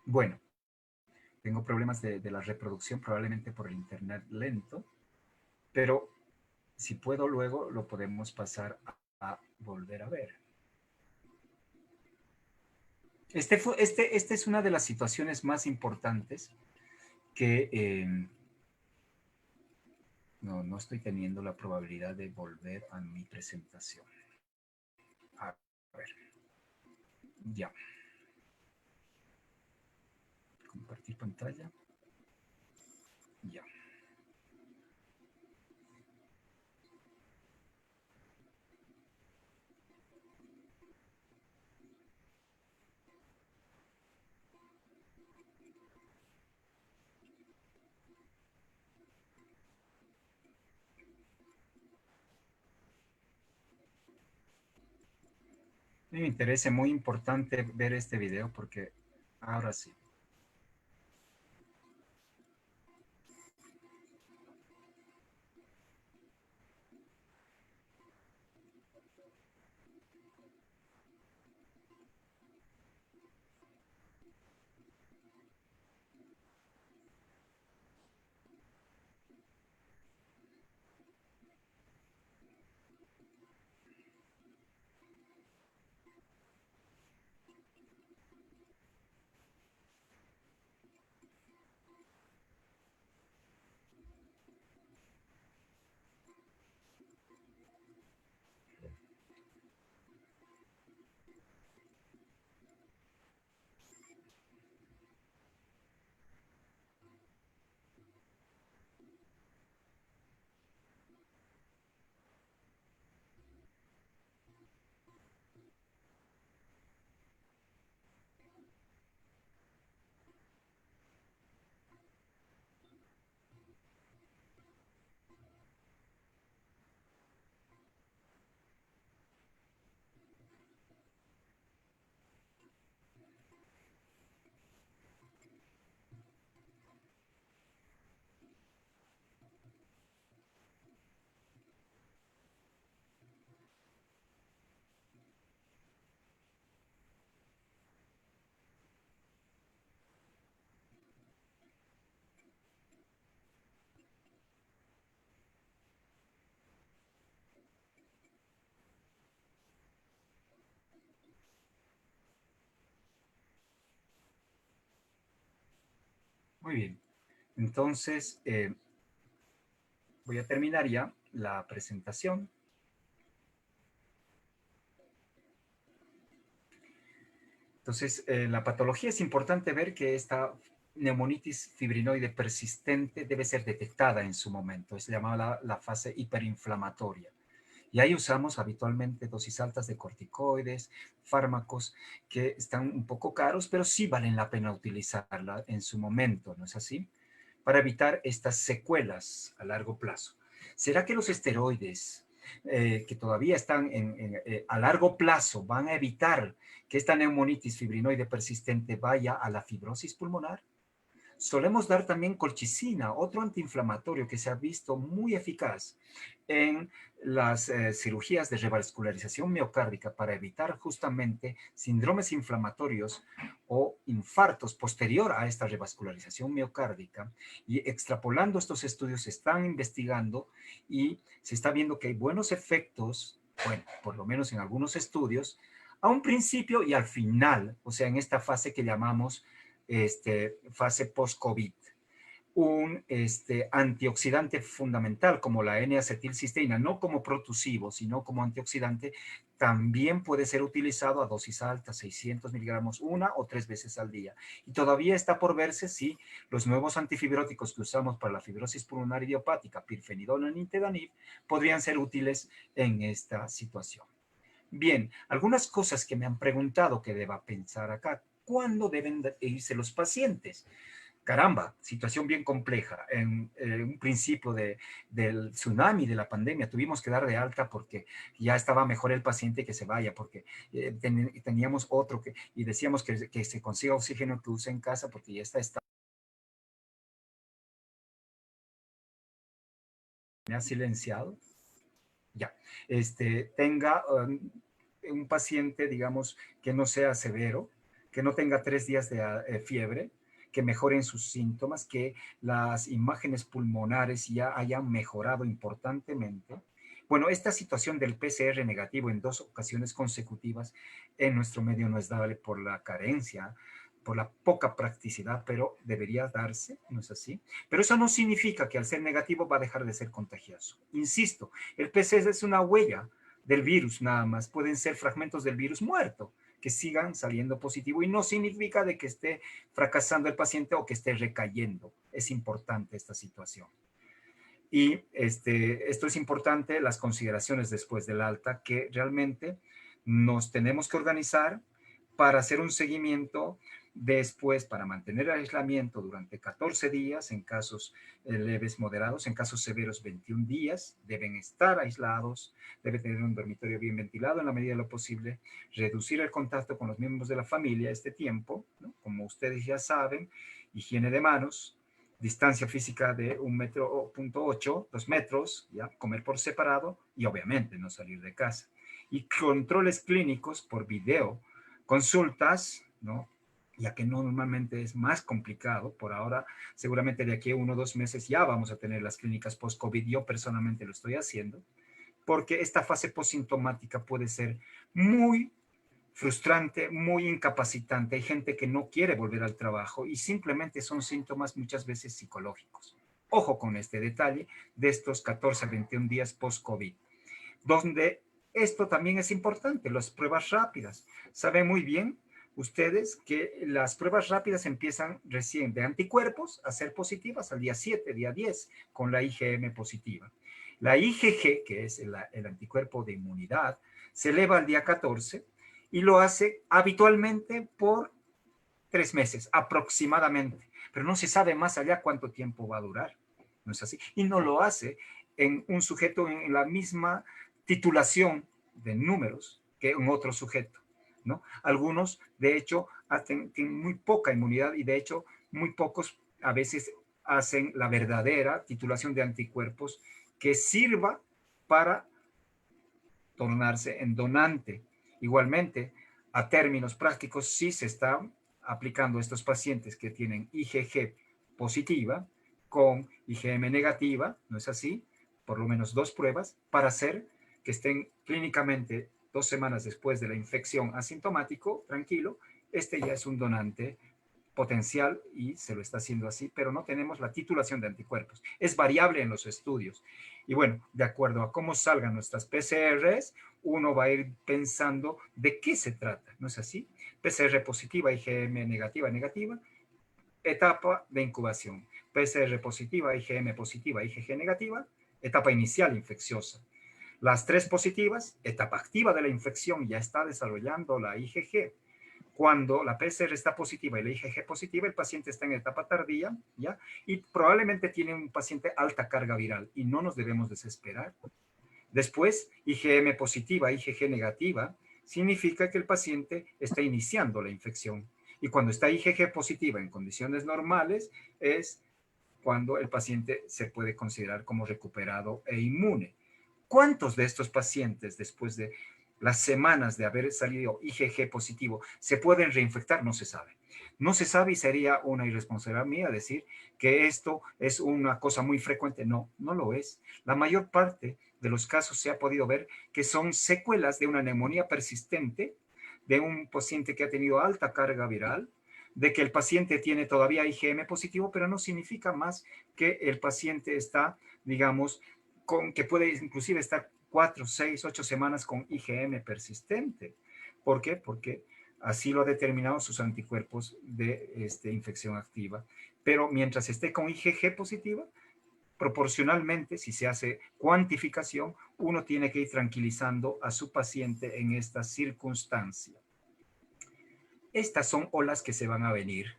Bueno, tengo problemas de la reproducción, probablemente por el internet lento, pero si puedo luego lo podemos pasar a volver a ver. Esta es una de las situaciones más importantes que no estoy teniendo la probabilidad de volver a mi presentación. A ver, ya. Compartir pantalla. Ya. Me interesa, muy importante ver este video porque ahora sí. Muy bien. Entonces, voy a terminar ya la presentación. Entonces, la patología es importante ver que esta neumonitis fibrinoide persistente debe ser detectada en su momento. Es llamada la fase hiperinflamatoria. Y ahí usamos habitualmente dosis altas de corticoides, fármacos que están un poco caros, pero sí valen la pena utilizarla en su momento, ¿no es así? Para evitar estas secuelas a largo plazo. ¿Será que los esteroides que todavía están a largo plazo van a evitar que esta neumonitis fibrinoide persistente vaya a la fibrosis pulmonar? Solemos dar también colchicina, otro antiinflamatorio que se ha visto muy eficaz en las cirugías de revascularización miocárdica para evitar justamente síndromes inflamatorios o infartos posterior a esta revascularización miocárdica. Y extrapolando estos estudios se están investigando y se está viendo que hay buenos efectos, bueno, por lo menos en algunos estudios, a un principio y al final, o sea, en esta fase que llamamos fase post-COVID. Un antioxidante fundamental como la N-acetilcisteína, no como protusivo, sino como antioxidante, también puede ser utilizado a dosis altas, 600 miligramos, 1 o 3 veces al día. Y todavía está por verse si los nuevos antifibróticos que usamos para la fibrosis pulmonar idiopática, pirfenidona y nintedanib, podrían ser útiles en esta situación. Bien, algunas cosas que me han preguntado que deba pensar acá. ¿Cuándo deben irse los pacientes? Caramba, situación bien compleja. En un principio del tsunami, de la pandemia, tuvimos que dar de alta porque ya estaba mejor el paciente que se vaya, porque teníamos otro y decíamos que se consiga oxígeno que use en casa porque ya está. ¿Me ha silenciado? Ya. Tenga un paciente, digamos, que no sea severo, que no tenga 3 días de fiebre, que mejoren sus síntomas, que las imágenes pulmonares ya hayan mejorado importantemente. Bueno, esta situación del PCR negativo en 2 ocasiones consecutivas en nuestro medio no es dable por la carencia, por la poca practicidad, pero debería darse, ¿no es así? Pero eso no significa que al ser negativo va a dejar de ser contagioso. Insisto, el PCR es una huella del virus nada más, pueden ser fragmentos del virus muerto que sigan saliendo positivo y no significa de que esté fracasando el paciente o que esté recayendo. Es importante esta situación. Y esto es importante, las consideraciones después del alta, que realmente nos tenemos que organizar para hacer un seguimiento después, para mantener el aislamiento durante 14 días, en casos leves moderados, en casos severos 21 días, deben estar aislados, debe tener un dormitorio bien ventilado en la medida de lo posible, reducir el contacto con los miembros de la familia este tiempo, ¿no? Como ustedes ya saben, higiene de manos, distancia física de 1,8 metros, 2 metros, ¿ya? Comer por separado y obviamente no salir de casa. Y controles clínicos por video, consultas, ¿no? Ya que normalmente es más complicado, por ahora seguramente de aquí a 1 o 2 meses ya vamos a tener las clínicas post-COVID, yo personalmente lo estoy haciendo, porque esta fase posintomática puede ser muy frustrante, muy incapacitante. Hay gente que no quiere volver al trabajo y simplemente son síntomas muchas veces psicológicos. Ojo con este detalle de estos 14 a 21 días post-COVID, donde esto también es importante, las pruebas rápidas. Saben muy bien ustedes que las pruebas rápidas empiezan recién de anticuerpos a ser positivas al día 7, día 10, con la IgM positiva. La IgG, que es el anticuerpo de inmunidad, se eleva al día 14 y lo hace habitualmente por 3 meses aproximadamente, pero no se sabe más allá cuánto tiempo va a durar, ¿no es así? Y no lo hace en un sujeto en la misma titulación de números que en otro sujeto, ¿no? Algunos, de hecho, tienen muy poca inmunidad y de hecho muy pocos a veces hacen la verdadera titulación de anticuerpos que sirva para tornarse en donante. Igualmente, a términos prácticos, sí se está aplicando a estos pacientes que tienen IgG positiva con IgM negativa, ¿no es así? Por lo menos 2 pruebas para hacer que estén clínicamente 2 semanas después de la infección asintomático, tranquilo, ya es un donante potencial y se lo está haciendo así, pero no tenemos la titulación de anticuerpos. Es variable en los estudios. Y bueno, de acuerdo a cómo salgan nuestras PCRs, uno va a ir pensando de qué se trata, ¿no es así? PCR positiva, IgM negativa, negativa, etapa de incubación. PCR positiva, IgM positiva, IgG negativa, etapa inicial infecciosa. Las 3 positivas, etapa activa de la infección, ya está desarrollando la IgG. Cuando la PCR está positiva y la IgG positiva, el paciente está en etapa tardía, ¿ya? Y probablemente tiene un paciente alta carga viral y no nos debemos desesperar. Después, IgM positiva, IgG negativa, significa que el paciente está iniciando la infección. Y cuando está IgG positiva en condiciones normales, es cuando el paciente se puede considerar como recuperado e inmune. ¿Cuántos de estos pacientes, después de las semanas de haber salido IgG positivo, se pueden reinfectar? No se sabe. No se sabe y sería una irresponsabilidad mía decir que esto es una cosa muy frecuente. No, no lo es. La mayor parte de los casos se ha podido ver que son secuelas de una neumonía persistente, de un paciente que ha tenido alta carga viral, de que el paciente tiene todavía IgM positivo, pero no significa más que el paciente está, digamos, que puede inclusive estar 4, 6, 8 semanas con IgM persistente. ¿Por qué? Porque así lo han determinado sus anticuerpos de infección activa. Pero mientras esté con IgG positiva, proporcionalmente, si se hace cuantificación, uno tiene que ir tranquilizando a su paciente en esta circunstancia. Estas son olas que se van a venir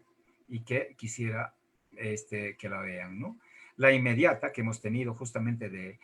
y que quisiera que la vean, ¿no? La inmediata que hemos tenido justamente de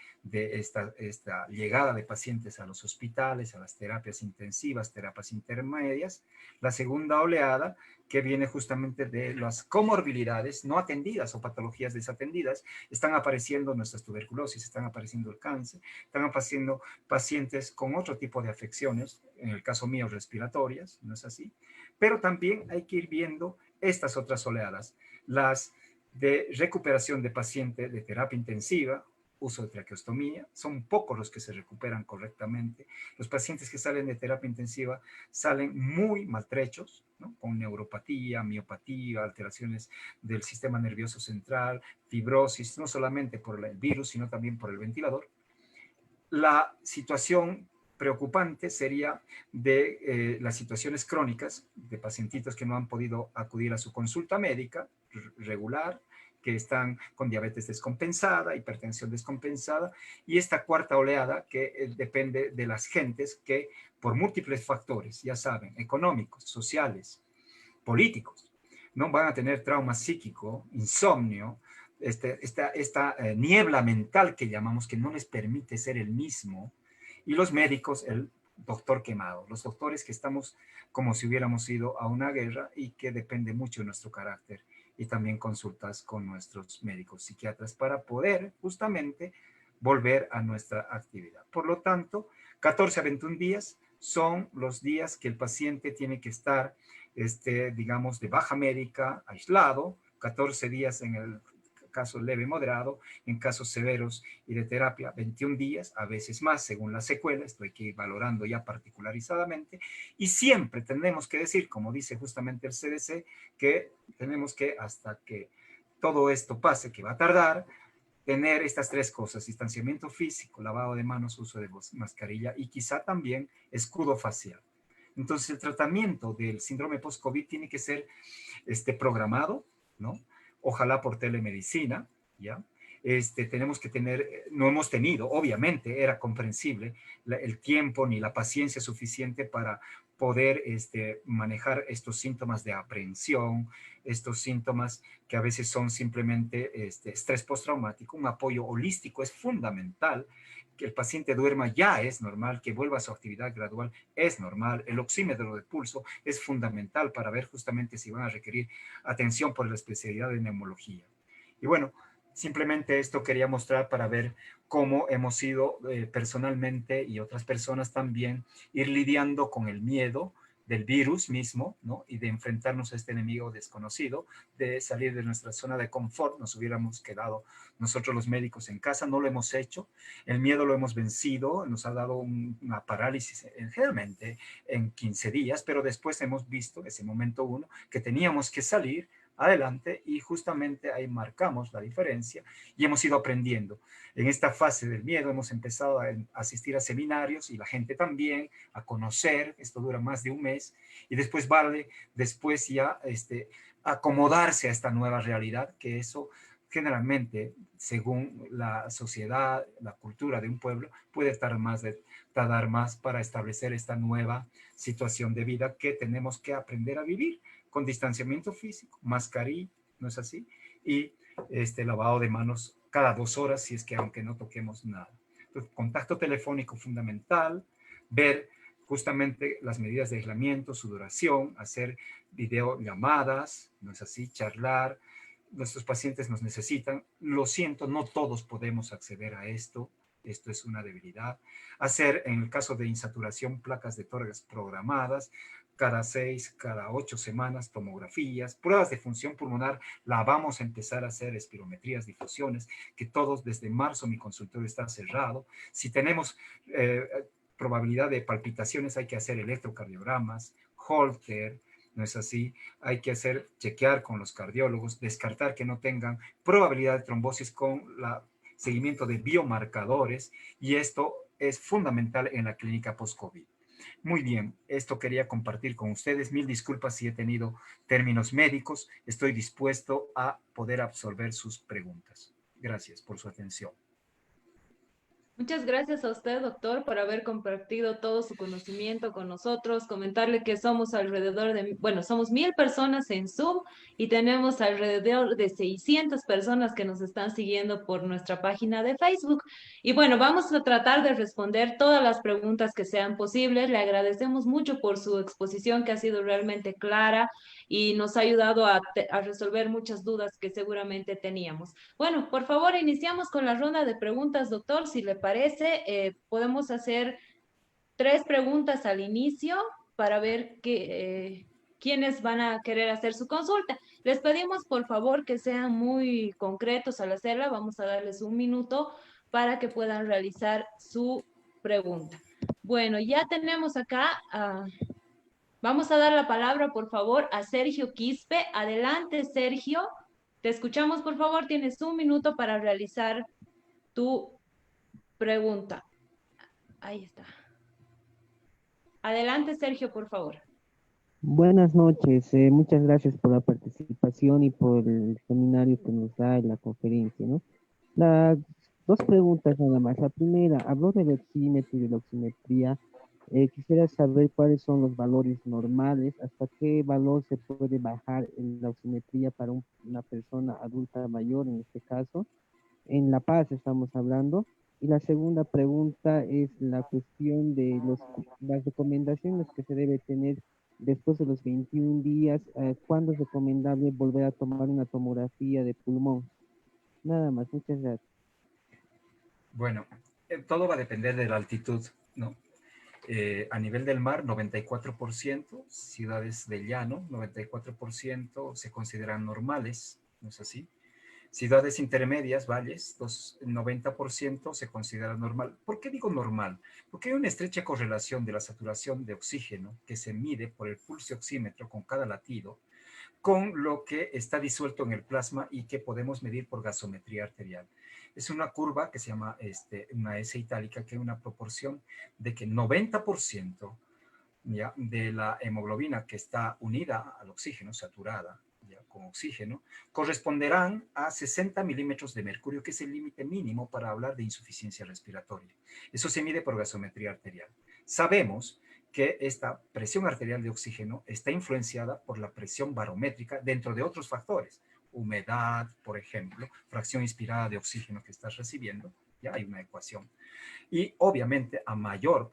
esta llegada de pacientes a los hospitales, a las terapias intensivas, terapias intermedias. La segunda oleada que viene justamente de las comorbilidades no atendidas o patologías desatendidas. Están apareciendo nuestras tuberculosis, están apareciendo el cáncer, están apareciendo pacientes con otro tipo de afecciones, en el caso mío respiratorias, ¿no es así? Pero también hay que ir viendo estas otras oleadas, las de recuperación de paciente de terapia intensiva, uso de traqueostomía, son pocos los que se recuperan correctamente. Los pacientes que salen de terapia intensiva salen muy maltrechos, ¿no? Con neuropatía, miopatía, alteraciones del sistema nervioso central, fibrosis, no solamente por el virus, sino también por el ventilador. La situación preocupante sería de las situaciones crónicas de pacientitos que no han podido acudir a su consulta médica regular, que están con diabetes descompensada, hipertensión descompensada, y esta cuarta oleada que depende de las gentes que por múltiples factores, ya saben, económicos, sociales, políticos, no van a tener trauma psíquico, insomnio, esta niebla mental que llamamos, que no les permite ser el mismo, y los médicos, el doctor quemado, los doctores que estamos como si hubiéramos ido a una guerra y que depende mucho de nuestro carácter, y también consultas con nuestros médicos psiquiatras para poder justamente volver a nuestra actividad. Por lo tanto, 14 a 21 días son los días que el paciente tiene que estar, digamos, de baja médica, aislado, 14 días en el caso leve moderado, en casos severos y de terapia 21 días, a veces más según la secuela, esto hay que ir valorando ya particularizadamente, y siempre tenemos que decir, como dice justamente el CDC, que tenemos que, hasta que todo esto pase, que va a tardar, tener estas 3 cosas: distanciamiento físico, lavado de manos, uso de mascarilla y quizá también escudo facial. Entonces el tratamiento del síndrome post-COVID tiene que ser programado, ¿no? Ojalá por telemedicina, ¿ya? Tenemos que tener, no hemos tenido, obviamente, era comprensible, el tiempo ni la paciencia suficiente para poder manejar estos síntomas de aprehensión, estos síntomas que a veces son simplemente estrés postraumático. Un apoyo holístico es fundamental. Que el paciente duerma ya es normal, que vuelva a su actividad gradual es normal. El oxímetro de pulso es fundamental para ver justamente si van a requerir atención por la especialidad de neumología. Y bueno, simplemente esto quería mostrar para ver cómo hemos ido personalmente y otras personas también ir lidiando con el miedo del virus mismo, ¿no? Y de enfrentarnos a este enemigo desconocido, de salir de nuestra zona de confort. Nos hubiéramos quedado nosotros los médicos en casa, no lo hemos hecho, el miedo lo hemos vencido, nos ha dado una parálisis generalmente en 15 días, pero después hemos visto, ese momento 1, que teníamos que salir adelante y justamente ahí marcamos la diferencia y hemos ido aprendiendo. En esta fase del miedo hemos empezado a asistir a seminarios y la gente también a conocer, esto dura más de un mes, y después vale, después ya acomodarse a esta nueva realidad, que eso generalmente, según la sociedad, la cultura de un pueblo, puede tardar más para establecer esta nueva situación de vida que tenemos que aprender a vivir con distanciamiento físico, mascarilla, ¿no es así? Y este lavado de manos cada 2 horas, si es que aunque no toquemos nada. Entonces, contacto telefónico fundamental, ver justamente las medidas de aislamiento, su duración, hacer videollamadas, ¿no es así? Charlar. Nuestros pacientes nos necesitan. Lo siento, no todos podemos acceder a esto. Esto es una debilidad. Hacer, en el caso de insaturación, placas de tórax programadas, cada 6, cada 8 semanas, tomografías, pruebas de función pulmonar, la vamos a empezar a hacer, espirometrías, difusiones, que todos desde marzo mi consultorio está cerrado. Si tenemos probabilidad de palpitaciones, hay que hacer electrocardiogramas, Holter, ¿no es así? Hay que chequear con los cardiólogos, descartar que no tengan probabilidad de trombosis con el seguimiento de biomarcadores, y esto es fundamental en la clínica post-COVID. Muy bien, esto quería compartir con ustedes. Mil disculpas si he tenido términos médicos. Estoy dispuesto a poder absorber sus preguntas. Gracias por su atención. Muchas gracias a usted, doctor, por haber compartido todo su conocimiento con nosotros. Comentarle que somos alrededor de, bueno, somos 1000 personas en Zoom y tenemos alrededor de 600 personas que nos están siguiendo por nuestra página de Facebook. Y bueno, vamos a tratar de responder todas las preguntas que sean posibles. Le agradecemos mucho por su exposición, que ha sido realmente clara y nos ha ayudado a resolver muchas dudas que seguramente teníamos. Bueno, por favor, iniciamos con la ronda de preguntas, doctor. Si le parece, podemos hacer 3 preguntas al inicio para ver quiénes van a querer hacer su consulta. Les pedimos, por favor, que sean muy concretos al hacerla. Vamos a darles 1 minuto para que puedan realizar su pregunta. Bueno, ya tenemos acá, vamos a dar la palabra, por favor, a Sergio Quispe. Adelante, Sergio. Te escuchamos, por favor. Tienes 1 minuto para realizar tu pregunta. Ahí está. Adelante, Sergio, por favor. Buenas noches, muchas gracias por la participación y por el seminario que nos da en la conferencia, ¿no? Las 2 preguntas nada más. La primera, habló del oxímetro y de la oximetría. Quisiera saber cuáles son los valores normales, hasta qué valor se puede bajar en la oximetría para una persona adulta mayor, en este caso. En La Paz estamos hablando. Y la segunda pregunta es la cuestión de las recomendaciones que se debe tener después de los 21 días. ¿Cuándo es recomendable volver a tomar una tomografía de pulmón? Nada más, muchas gracias. Bueno, todo va a depender de la altitud, ¿no? A nivel del mar, 94%, ciudades de llano, 94% se consideran normales, ¿no es así? Ciudades intermedias, valles, 90% se considera normal. ¿Por qué digo normal? Porque hay una estrecha correlación de la saturación de oxígeno que se mide por el pulso oxímetro con cada latido, con lo que está disuelto en el plasma y que podemos medir por gasometría arterial. Es una curva que se llama una S itálica, que es una proporción de que 90% ¿ya? De la hemoglobina que está unida al oxígeno, saturada ¿ya? Con oxígeno, corresponderán a 60 milímetros de mercurio, que es el límite mínimo para hablar de insuficiencia respiratoria. Eso se mide por gasometría arterial. Sabemos que esta presión arterial de oxígeno está influenciada por la presión barométrica dentro de otros factores, humedad, por ejemplo, fracción inspirada de oxígeno que estás recibiendo, ya hay una ecuación. Y obviamente a menor,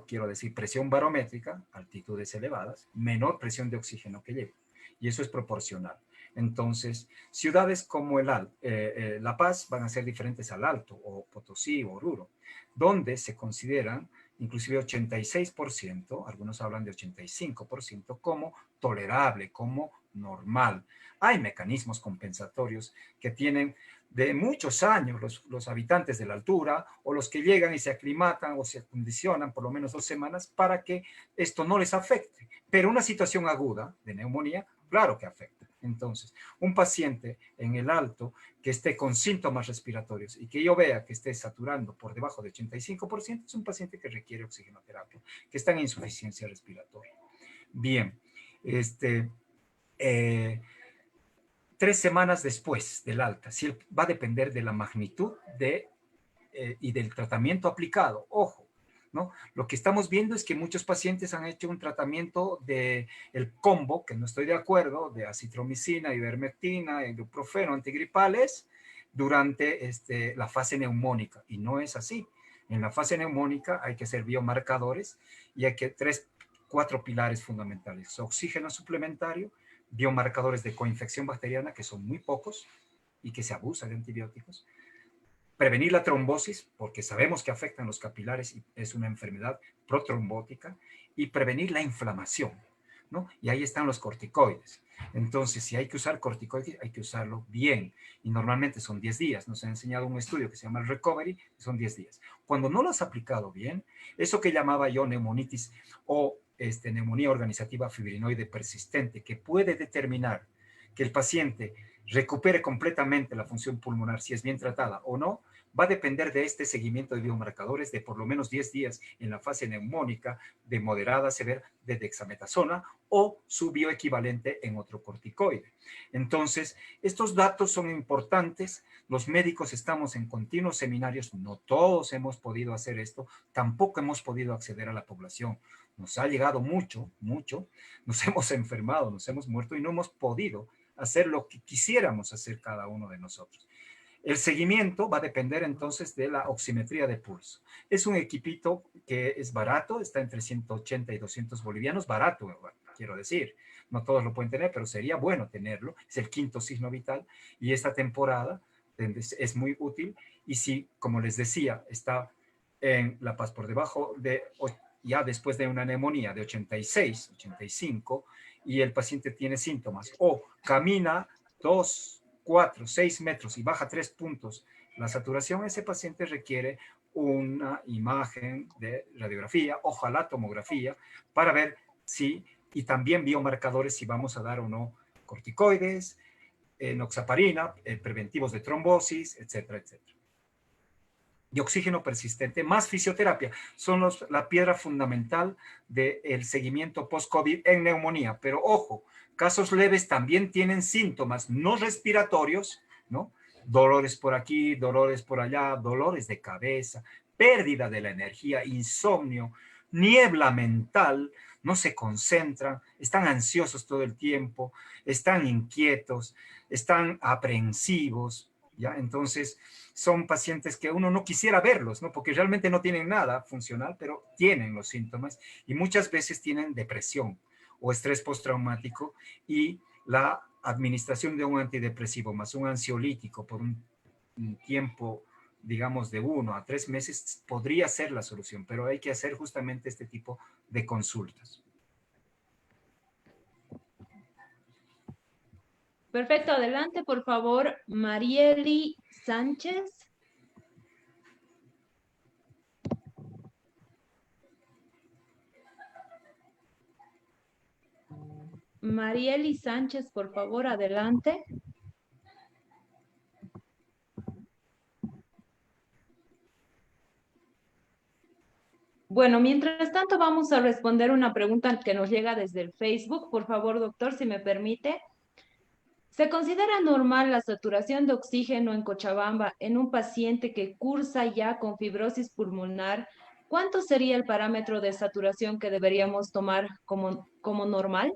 quiero decir, presión barométrica, altitudes elevadas, menor presión de oxígeno que lleva. Y eso es proporcional. Entonces, ciudades como La Paz van a ser diferentes al Alto, o Potosí, o Oruro, donde se consideran inclusive 86%, algunos hablan de 85%, como tolerable, como normal. Hay mecanismos compensatorios que tienen de muchos años los habitantes de la altura, o los que llegan y se aclimatan o se acondicionan por lo menos 2 semanas para que esto no les afecte. Pero una situación aguda de neumonía, claro que afecta. Entonces, un paciente en el alto que esté con síntomas respiratorios y que yo vea que esté saturando por debajo de 85%, es un paciente que requiere oxigenoterapia, que está en insuficiencia respiratoria. Bien, 3 semanas después del alta. Si va a depender de la magnitud y del tratamiento aplicado. Ojo, ¿no? Lo que estamos viendo es que muchos pacientes han hecho un tratamiento del combo, que no estoy de acuerdo, de acitromicina, ivermectina, ibuprofeno, antigripales, durante la fase neumónica. Y no es así. En la fase neumónica hay que hacer biomarcadores y hay que 4 pilares fundamentales. Oxígeno suplementario, biomarcadores de coinfección bacteriana, que son muy pocos y que se abusa de antibióticos. Prevenir la trombosis, porque sabemos que afectan los capilares y es una enfermedad protrombótica. Y prevenir la inflamación, ¿no? Y ahí están los corticoides. Entonces, si hay que usar corticoides, hay que usarlo bien. Y normalmente son 10 días. Nos ha enseñado un estudio que se llama el Recovery, son 10 días. Cuando no lo has aplicado bien, eso que llamaba yo neumonitis o neumonía organizativa fibrinoide persistente, que puede determinar que el paciente recupere completamente la función pulmonar si es bien tratada o no, va a depender de este seguimiento de biomarcadores de por lo menos 10 días en la fase neumónica de moderada a severa de dexametasona o su bioequivalente en otro corticoide. Entonces, estos datos son importantes. Los médicos estamos en continuos seminarios. No todos hemos podido hacer esto. Tampoco hemos podido acceder a la población. Nos ha llegado mucho. Nos hemos enfermado, nos hemos muerto y no hemos podido hacer lo que quisiéramos hacer cada uno de nosotros. El seguimiento va a depender entonces de la oximetría de pulso. Es un equipito que es barato, está entre 180 y 200 bolivianos, barato, quiero decir. No todos lo pueden tener, pero sería bueno tenerlo. Es el 5º signo vital y esta temporada es muy útil. Y si, como les decía, está en La Paz por debajo de, ya después de una neumonía de 86, 85, y el paciente tiene síntomas o camina 2, 4, 6 metros y baja 3 puntos la saturación, ese paciente requiere una imagen de radiografía, ojalá tomografía, para ver si, y también biomarcadores si vamos a dar o no corticoides, enoxaparina, preventivos de trombosis, etcétera, etcétera. Y oxígeno persistente, más fisioterapia, son la piedra fundamental del seguimiento post-COVID en neumonía. Pero ojo, casos leves también tienen síntomas no respiratorios, ¿no? Dolores por aquí, dolores por allá, dolores de cabeza, pérdida de la energía, insomnio, niebla mental, no se concentran, están ansiosos todo el tiempo, están inquietos, están aprensivos, ¿ya? Entonces, son pacientes que uno no quisiera verlos, ¿no? Porque realmente no tienen nada funcional, pero tienen los síntomas y muchas veces tienen depresión o estrés postraumático y la administración de un antidepresivo más un ansiolítico por un tiempo, digamos, de 1 a 3 meses podría ser la solución, pero hay que hacer justamente este tipo de consultas. Perfecto, adelante, por favor, Marieli Sánchez. Marieli Sánchez, por favor, adelante. Bueno, mientras tanto vamos a responder una pregunta que nos llega desde el Facebook. Por favor, doctor, si me permite. ¿Se considera normal la saturación de oxígeno en Cochabamba en un paciente que cursa ya con fibrosis pulmonar? ¿Cuánto sería el parámetro de saturación que deberíamos tomar como normal?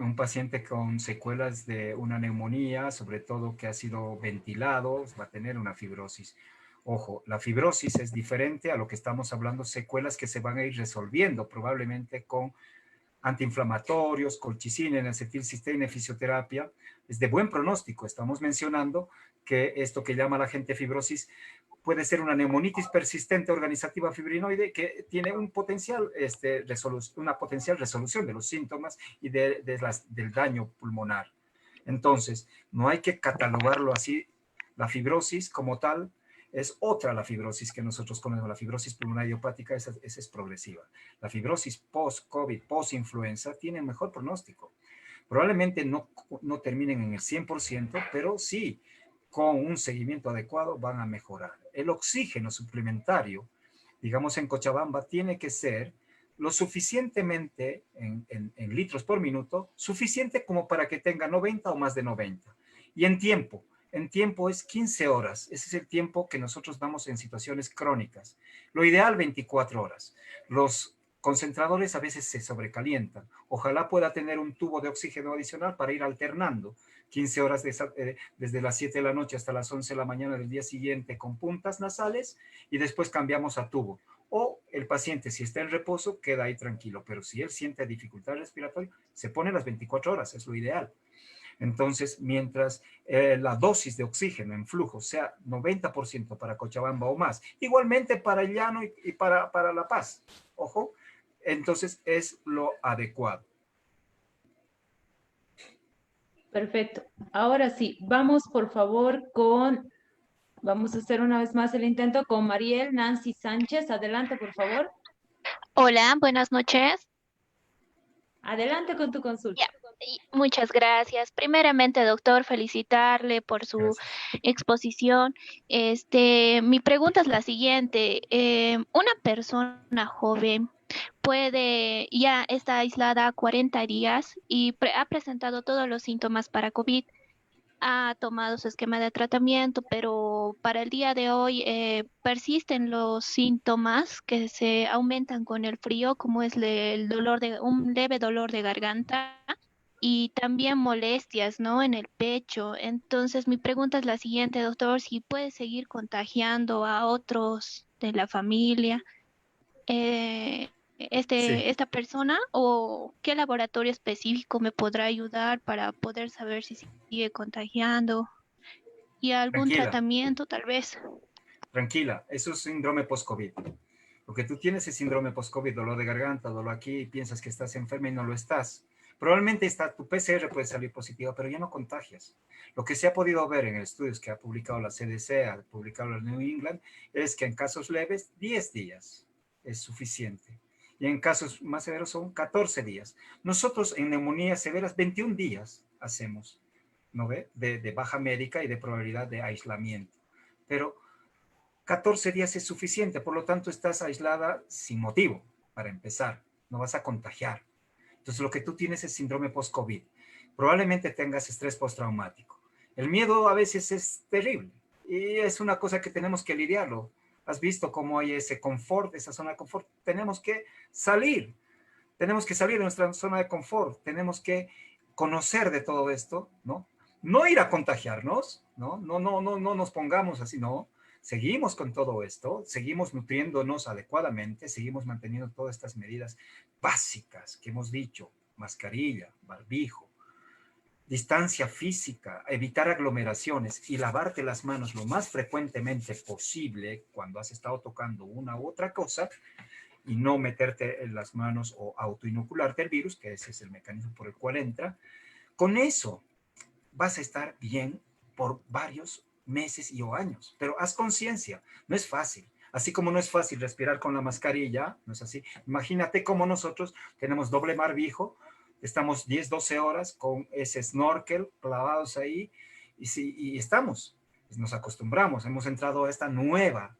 Un paciente con secuelas de una neumonía, sobre todo que ha sido ventilado, va a tener una fibrosis. Ojo, la fibrosis es diferente a lo que estamos hablando, secuelas que se van a ir resolviendo probablemente con antiinflamatorios, colchicina, acetilcisteína, fisioterapia. Es de buen pronóstico. Estamos mencionando que esto que llama la gente fibrosis puede ser una neumonitis persistente organizativa fibrinoide que tiene un potencial, una potencial resolución de los síntomas y del daño pulmonar. Entonces, no hay que catalogarlo así. La fibrosis como tal es otra la fibrosis que nosotros conocemos, la fibrosis pulmonar idiopática, esa es progresiva. La fibrosis post-COVID, post-influenza, tiene mejor pronóstico. Probablemente no terminen en el 100%, pero sí, con un seguimiento adecuado van a mejorar. El oxígeno suplementario, digamos en Cochabamba, tiene que ser lo suficientemente en litros por minuto, suficiente como para que tenga 90 o más de 90. Y en tiempo es 15 horas. Ese es el tiempo que nosotros damos en situaciones crónicas. Lo ideal, 24 horas. Los concentradores a veces se sobrecalientan. Ojalá pueda tener un tubo de oxígeno adicional para ir alternando 15 horas desde las 7 de la noche hasta las 11 de la mañana del día siguiente con puntas nasales y después cambiamos a tubo. O el paciente, si está en reposo, queda ahí tranquilo, pero si él siente dificultad respiratoria, se pone las 24 horas, es lo ideal. Entonces, mientras la dosis de oxígeno en flujo sea 90% para Cochabamba o más, igualmente para el Llano y para La Paz, ojo, entonces es lo adecuado. Perfecto. Ahora sí, vamos por favor vamos a hacer una vez más el intento con Mariel Nancy Sánchez. Adelante, por favor. Hola, buenas noches. Adelante con tu consulta. Muchas gracias. Primeramente, doctor, felicitarle por su Gracias. exposición. Mi pregunta es la siguiente. Una persona joven ya está aislada 40 días y ha presentado todos los síntomas para COVID. Ha tomado su esquema de tratamiento, pero para el día de hoy persisten los síntomas que se aumentan con el frío, como es un leve dolor de garganta y también molestias, ¿no? En el pecho. Entonces, mi pregunta es la siguiente, doctor, si puede seguir contagiando a otros de la familia. Sí, Esta persona, o qué laboratorio específico me podrá ayudar para poder saber si sigue contagiando y algún tranquila, tratamiento tal vez. tranquila, eso es síndrome post-COVID. Lo que tú tienes es síndrome post-COVID, dolor de garganta, dolor aquí, y piensas que estás enferma y no lo estás. Probablemente tu PCR puede salir positiva, pero ya no contagias. Lo que se ha podido ver en estudios que ha publicado la CDC, ha publicado la New England, es que en casos leves, 10 días es suficiente. Y en casos más severos son 14 días. Nosotros en neumonías severas 21 días hacemos, ¿no ve? De baja médica y de probabilidad de aislamiento. Pero 14 días es suficiente, por lo tanto estás aislada sin motivo, para empezar, no vas a contagiar. Entonces lo que tú tienes es síndrome post-COVID. Probablemente tengas estrés postraumático. El miedo a veces es terrible y es una cosa que tenemos que lidiarlo. Has visto cómo hay ese confort, esa zona de confort. Tenemos que salir de nuestra zona de confort, tenemos que conocer de todo esto, ¿no? No ir a contagiarnos, ¿no? No nos pongamos así, no. Seguimos con todo esto, seguimos nutriéndonos adecuadamente, seguimos manteniendo todas estas medidas básicas que hemos dicho, mascarilla, barbijo, distancia física, evitar aglomeraciones y lavarte las manos lo más frecuentemente posible cuando has estado tocando una u otra cosa y no meterte en las manos o autoinocularte el virus, que ese es el mecanismo por el cual entra. Con eso vas a estar bien por varios meses y o años, pero haz conciencia, no es fácil. Así como no es fácil respirar con la mascarilla, no es así. Imagínate cómo nosotros tenemos doble barbijo, estamos 10, 12 horas con ese snorkel clavados ahí y nos acostumbramos, hemos entrado a esta nueva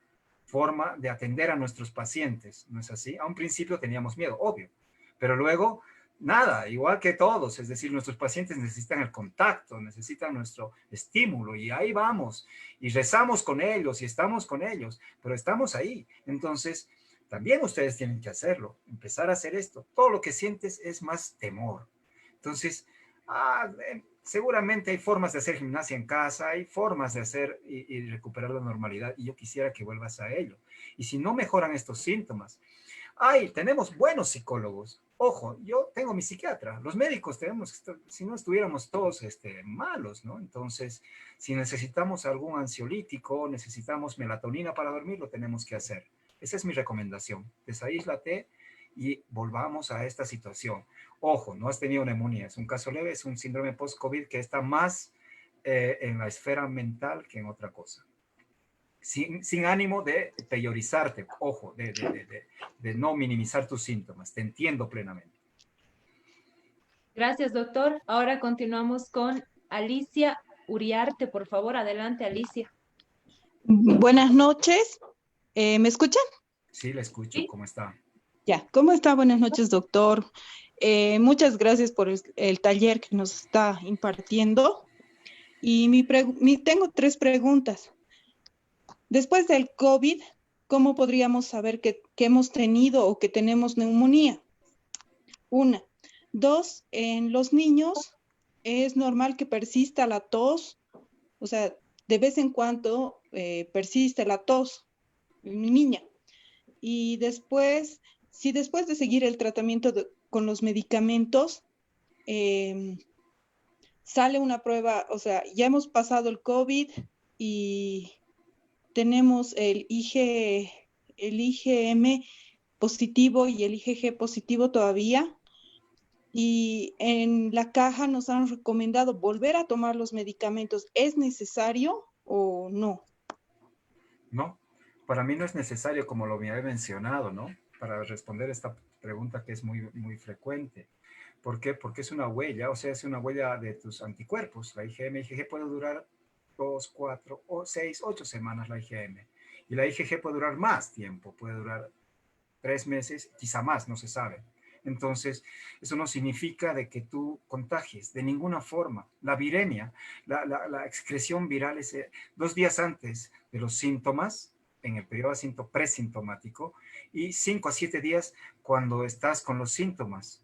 forma de atender a nuestros pacientes, ¿no es así? A un principio teníamos miedo, obvio, pero luego nada, igual que todos, es decir, nuestros pacientes necesitan el contacto, necesitan nuestro estímulo y ahí vamos y rezamos con ellos y estamos con ellos, pero estamos ahí. Entonces, también ustedes tienen que hacerlo, empezar a hacer esto. Todo lo que sientes es más temor. Entonces, seguramente hay formas de hacer gimnasia en casa, hay formas de hacer y recuperar la normalidad y yo quisiera que vuelvas a ello. Y si no mejoran estos síntomas, tenemos buenos psicólogos. Ojo, yo tengo mi psiquiatra. Los médicos tenemos, si no estuviéramos todos malos, ¿no? Entonces, si necesitamos algún ansiolítico, necesitamos melatonina para dormir, lo tenemos que hacer. Esa es mi recomendación. Desaíslate y volvamos a esta situación. Ojo, no has tenido neumonía, es un caso leve, es un síndrome post-COVID que está más en la esfera mental que en otra cosa. Sin ánimo de peyorizarte, ojo, de no minimizar tus síntomas. Te entiendo plenamente. Gracias, doctor. Ahora continuamos con Alicia Uriarte. Por favor, adelante, Alicia. Buenas noches. ¿Me escuchan? Sí, la escucho. Sí. ¿Cómo está? Ya, ¿cómo está? Buenas noches, doctor. Muchas gracias por el taller que nos está impartiendo. Y tengo 3 preguntas. Después del COVID, ¿cómo podríamos saber que hemos tenido o que tenemos neumonía? Una. Dos, en los niños es normal que persista la tos, o sea, de vez en cuando persiste la tos en mi niña. Y después, si después de seguir el tratamiento con los medicamentos, sale una prueba, o sea, ya hemos pasado el COVID y tenemos el IgM positivo y el IgG positivo todavía. Y en la caja nos han recomendado volver a tomar los medicamentos. ¿Es necesario o no? No, para mí no es necesario, como lo había mencionado, ¿no? Para responder esta pregunta que es muy frecuente. ¿Por qué? Porque es una huella, o sea, es una huella de tus anticuerpos. La IgM, IgG puede durar 2, 4, 6, 8 semanas la IgM. Y la IgG puede durar más tiempo, puede durar 3 meses, quizá más, no se sabe. Entonces, eso no significa de que tú contagies de ninguna forma. La viremia, la excreción viral es 2 días antes de los síntomas, en el periodo presintomático, y 5 a 7 días cuando estás con los síntomas.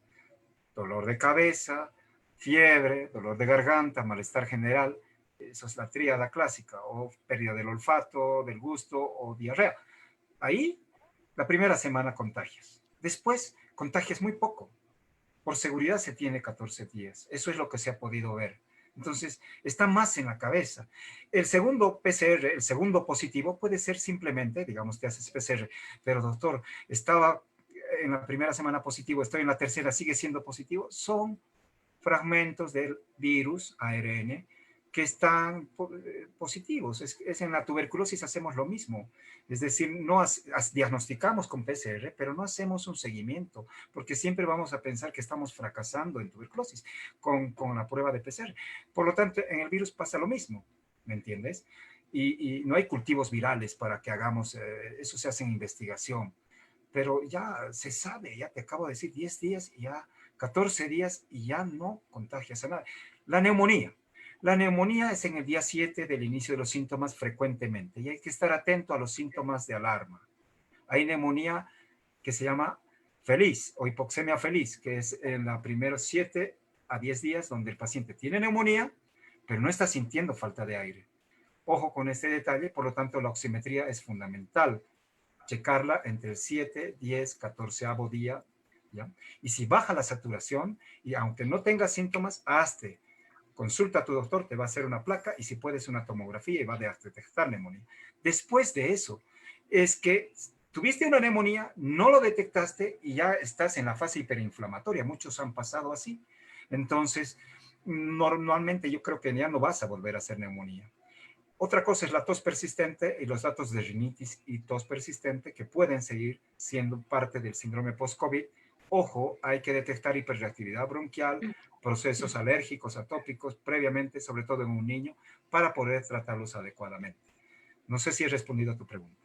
Dolor de cabeza, fiebre, dolor de garganta, malestar general, eso es la tríada clásica, o pérdida del olfato, del gusto o diarrea. Ahí, la primera semana contagias. Después, contagias muy poco. Por seguridad se tiene 14 días. Eso es lo que se ha podido ver. Entonces, está más en la cabeza. El segundo PCR, el segundo positivo, puede ser simplemente, digamos, te haces PCR, pero doctor, estaba en la primera semana positivo, estoy en la tercera, sigue siendo positivo. Son fragmentos del virus ARN que están positivos. Es en la tuberculosis hacemos lo mismo. Es decir, no diagnosticamos con PCR, pero no hacemos un seguimiento, porque siempre vamos a pensar que estamos fracasando en tuberculosis con la prueba de PCR. Por lo tanto, en el virus pasa lo mismo, ¿me entiendes? Y no hay cultivos virales para que hagamos, eso se hace en investigación. Pero ya se sabe, ya te acabo de decir, 10 días y ya 14 días y ya no contagias a nada. La neumonía. La neumonía es en el día 7 del inicio de los síntomas frecuentemente y hay que estar atento a los síntomas de alarma. Hay neumonía que se llama feliz o hipoxemia feliz, que es en los primeros 7 a 10 días donde el paciente tiene neumonía, pero no está sintiendo falta de aire. Ojo con este detalle, por lo tanto la oximetría es fundamental. Checarla entre el 7, 10, 14º día, ¿ya? Y si baja la saturación, y aunque no tengas síntomas, hazte. Consulta a tu doctor, te va a hacer una placa y si puedes una tomografía y va a detectar neumonía. Después de eso, es que tuviste una neumonía, no lo detectaste y ya estás en la fase hiperinflamatoria. Muchos han pasado así. Entonces, normalmente yo creo que ya no vas a volver a hacer neumonía. Otra cosa es la tos persistente y los datos de rinitis y tos persistente que pueden seguir siendo parte del síndrome post-COVID. Ojo, hay que detectar hiperreactividad bronquial, procesos alérgicos, atópicos previamente, sobre todo en un niño, para poder tratarlos adecuadamente. No sé si he respondido a tu pregunta.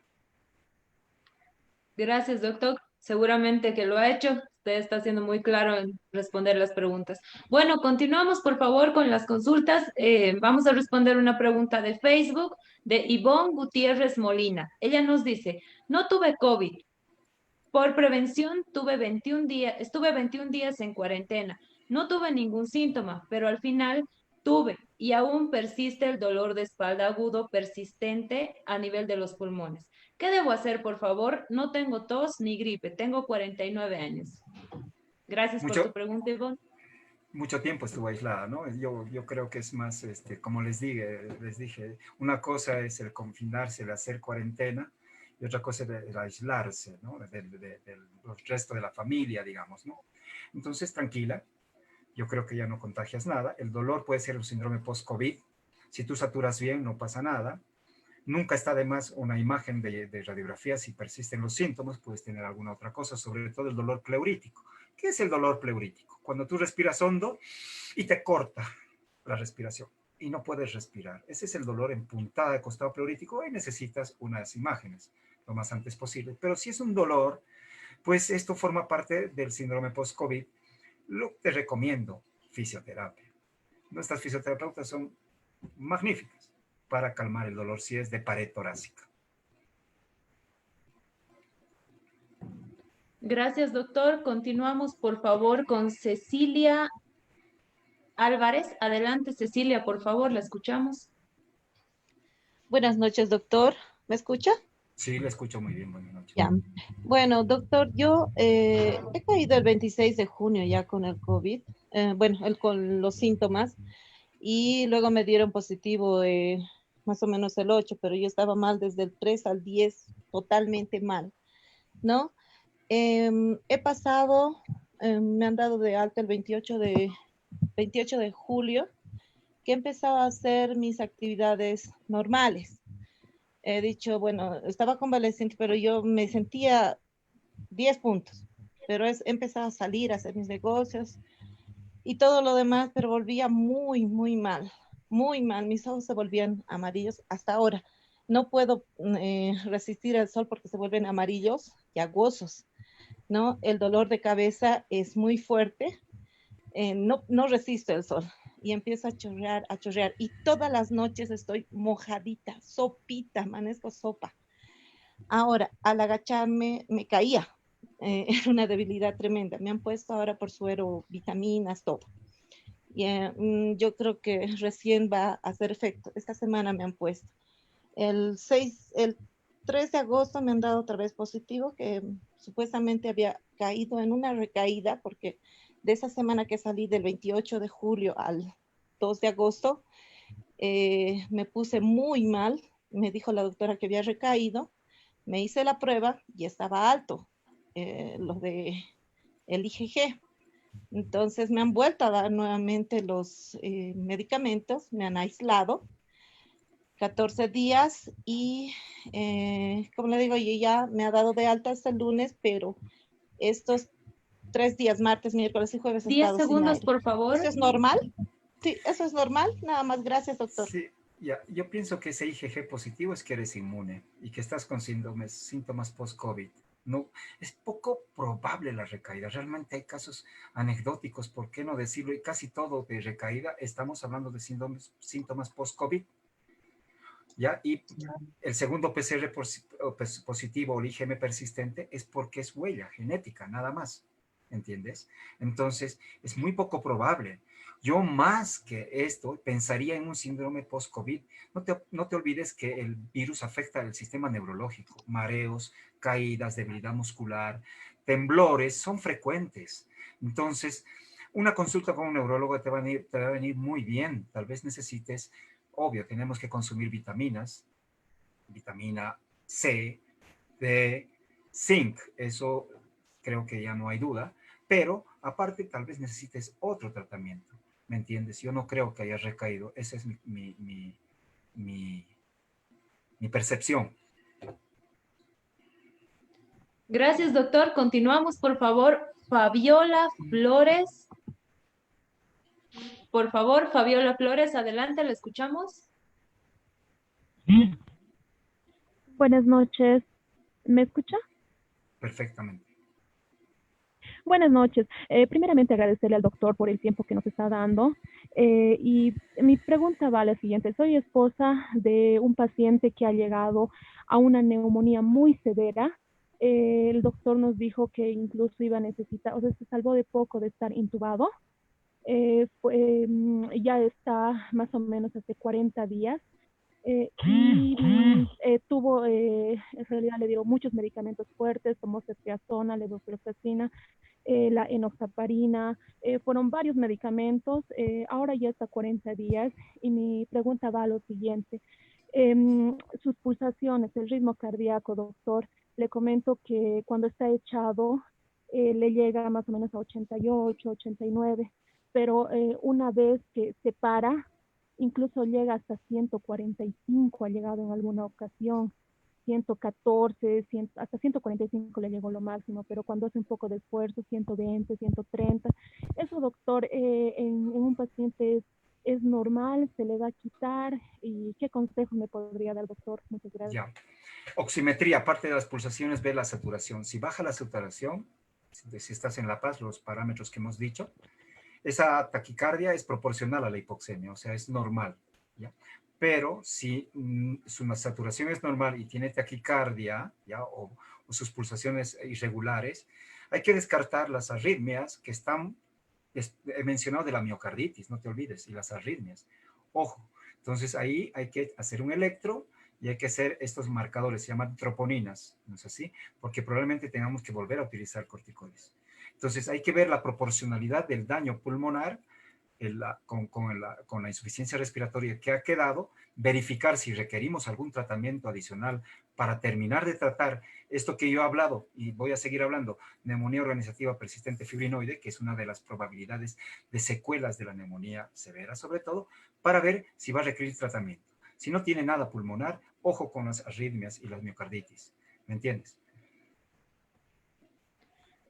Gracias, doctor. Seguramente que lo ha hecho. Usted está siendo muy claro en responder las preguntas. Bueno, continuamos, por favor, con las consultas. Vamos a responder una pregunta de Facebook de Ivonne Gutiérrez Molina. Ella nos dice, no tuve COVID. Por prevención estuve 21 días en cuarentena. No tuve ningún síntoma, pero al final tuve y aún persiste el dolor de espalda agudo persistente a nivel de los pulmones. ¿Qué debo hacer, por favor? No tengo tos ni gripe, tengo 49 años. Gracias por tu pregunta, Ivonne. Mucho tiempo estuvo aislada, ¿no? Yo creo que es más, como les dije, una cosa es el confinarse, el hacer cuarentena, y otra cosa es el aislarse, ¿no? Del resto de la familia, digamos, ¿no? Entonces, tranquila, yo creo que ya no contagias nada. El dolor puede ser un síndrome post-COVID. Si tú saturas bien, no pasa nada. Nunca está de más una imagen de radiografía. Si persisten los síntomas, puedes tener alguna otra cosa, sobre todo el dolor pleurítico. ¿Qué es el dolor pleurítico? Cuando tú respiras hondo y te corta la respiración y no puedes respirar. Ese es el dolor en puntada de costado pleurítico y necesitas unas imágenes lo más antes posible. Pero si es un dolor pues esto forma parte del síndrome post-COVID. Lo que te recomiendo, fisioterapia. Nuestras fisioterapeutas son magníficas para calmar el dolor si es de pared torácica. Gracias, doctor. Continuamos, por favor, con Cecilia Álvarez. Adelante, Cecilia, por favor, la escuchamos. Buenas noches, doctor. ¿Me escucha? Sí, le escucho muy bien. Buenas noches. Ya. Bueno, doctor, yo he caído el 26 de junio ya con el COVID, con los síntomas, y luego me dieron positivo más o menos el 8, pero yo estaba mal desde el 3 al 10, totalmente mal, ¿no? He pasado, me han dado de alta el 28 de julio, que he empezado a hacer mis actividades normales. He dicho, bueno, estaba convaleciente, pero yo me sentía 10 puntos, pero he empezado a salir, a hacer mis negocios y todo lo demás, pero volvía muy, muy mal, muy mal. Mis ojos se volvían amarillos hasta ahora. No puedo resistir el sol porque se vuelven amarillos y aguosos, ¿no? El dolor de cabeza es muy fuerte, no resisto el sol y empiezo a chorrear y todas las noches estoy mojadita, sopita, amanezco sopa. Ahora, al agacharme me caía, era una debilidad tremenda. Me han puesto ahora por suero, vitaminas, todo. Y, yo creo que recién va a hacer efecto. Esta semana me han puesto. El 3 de agosto me han dado otra vez positivo, que supuestamente había caído en una recaída, porque de esa semana que salí del 28 de julio al 2 de agosto, me puse muy mal. Me dijo la doctora que había recaído. Me hice la prueba y estaba alto, lo de el IgG. Entonces me han vuelto a dar nuevamente los medicamentos, me han aislado 14 días y, como le digo, yo ya me ha dado de alta hasta el lunes, pero estos 3 días, martes, miércoles y jueves, he 10 estado sin segundos, aire. por favor. ¿Eso es normal? Sí, eso es normal. Nada más, gracias, doctor. Sí, ya. Yo pienso que ese IgG positivo es que eres inmune y que estás con síntomas post-COVID. No, es poco probable la recaída. Realmente hay casos anecdóticos, ¿por qué no decirlo? Y casi todo de recaída, estamos hablando de síntomas post-COVID. ¿Ya? Y el segundo PCR positivo o el IgM persistente es porque es huella genética, nada más. ¿Entiendes? Entonces, es muy poco probable. Yo más que esto pensaría en un síndrome post-COVID. No te olvides que el virus afecta el sistema neurológico. Mareos, caídas, debilidad muscular, temblores son frecuentes. Entonces, una consulta con un neurólogo te va a venir muy bien. Tal vez necesites, obvio, tenemos que consumir vitaminas, vitamina C, D, zinc, eso creo que ya no hay duda, pero aparte tal vez necesites otro tratamiento, ¿me entiendes? Yo no creo que hayas recaído, esa es mi percepción. Gracias, doctor. Continuamos, por favor. Fabiola Flores. Por favor, Fabiola Flores, adelante, la escuchamos. Buenas noches. ¿Me escucha? Perfectamente. Buenas noches. Primeramente agradecerle al doctor por el tiempo que nos está dando. Y mi pregunta va a la siguiente. Soy esposa de un paciente que ha llegado a una neumonía muy severa. El doctor nos dijo que incluso iba a necesitar, o sea, se salvó de poco de estar intubado. Ya está más o menos hace 40 días. Tuvo, en realidad le dieron muchos medicamentos fuertes, como ceftriaxona, levofloxacina, la enoxaparina, fueron varios medicamentos. Ahora ya está 40 días y mi pregunta va a lo siguiente. Sus pulsaciones, el ritmo cardíaco, doctor, le comento que cuando está echado le llega más o menos a 88, 89, pero una vez que se para, incluso llega hasta 145, ha llegado en alguna ocasión, 114, hasta 145 le llegó lo máximo, pero cuando hace un poco de esfuerzo, 120, 130. Eso, doctor, en un paciente ¿Es normal? ¿Se le va a quitar? ¿Y qué consejo me podría dar, doctor? Muchas gracias. Ya. Oximetría, aparte de las pulsaciones, ve la saturación. Si baja la saturación, si estás en La Paz, los parámetros que hemos dicho, esa taquicardia es proporcional a la hipoxemia, o sea, es normal, ¿ya? Pero si su saturación es normal y tiene taquicardia, ¿ya? O sus pulsaciones irregulares, hay que descartar las arritmias que están, he mencionado de la miocarditis, no te olvides, y las arritmias. Ojo, entonces ahí hay que hacer un electro y hay que hacer estos marcadores, se llaman troponinas, ¿no es así? Porque probablemente tengamos que volver a utilizar corticoides. Entonces hay que ver la proporcionalidad del daño pulmonar con la insuficiencia respiratoria que ha quedado, verificar si requerimos algún tratamiento adicional para terminar de tratar esto que yo he hablado y voy a seguir hablando, neumonía organizativa persistente fibrinoide, que es una de las probabilidades de secuelas de la neumonía severa, sobre todo, para ver si va a requerir tratamiento. Si no tiene nada pulmonar, ojo con las arritmias y las miocarditis. ¿Me entiendes?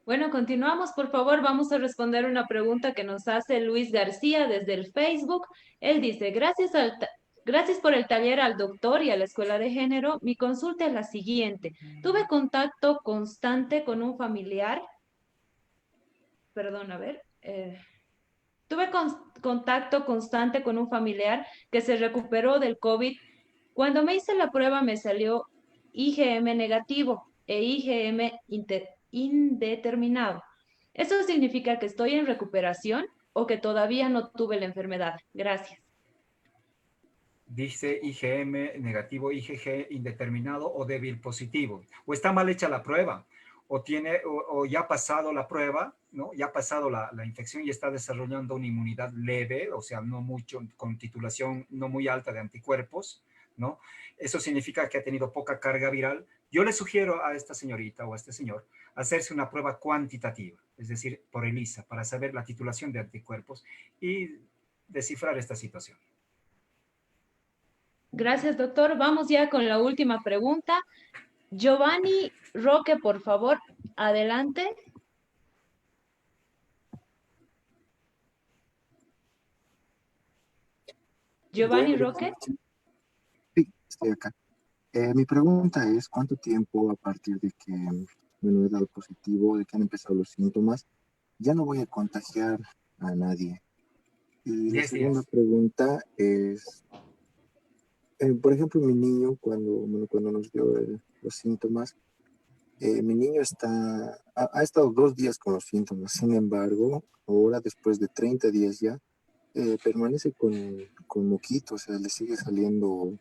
Bueno, continuamos, por favor. Vamos a responder una pregunta que nos hace Luis García desde el Facebook. Él dice, gracias por el taller al doctor y a la Escuela de Género. Mi consulta es la siguiente. Tuve contacto constante con un familiar. Perdón, a ver. Tuve contacto constante con un familiar que se recuperó del COVID. Cuando me hice la prueba me salió IgM negativo e IgM indeterminado. ¿Eso significa que estoy en recuperación o que todavía no tuve la enfermedad? Gracias. Dice IgM negativo, IgG indeterminado o débil positivo. O está mal hecha la prueba, o ya ha pasado la prueba, ¿no? Ya ha pasado la infección y está desarrollando una inmunidad leve, o sea, no mucho, con titulación no muy alta de anticuerpos, ¿no? Eso significa que ha tenido poca carga viral. Yo le sugiero a esta señorita o a este señor hacerse una prueba cuantitativa, es decir, por ELISA, para saber la titulación de anticuerpos y descifrar esta situación. Gracias, doctor. Vamos ya con la última pregunta. Giovanni Roque, por favor, adelante. Giovanni Roque. Sí, estoy acá. Mi pregunta es, ¿cuánto tiempo a partir de que me he dado positivo, de que han empezado los síntomas, ya no voy a contagiar a nadie? Y la segunda pregunta es, por ejemplo, mi niño, cuando nos dio los síntomas, mi niño ha estado 2 días con los síntomas. Sin embargo, ahora después de 30 días ya, permanece con moquito, o sea, le sigue saliendo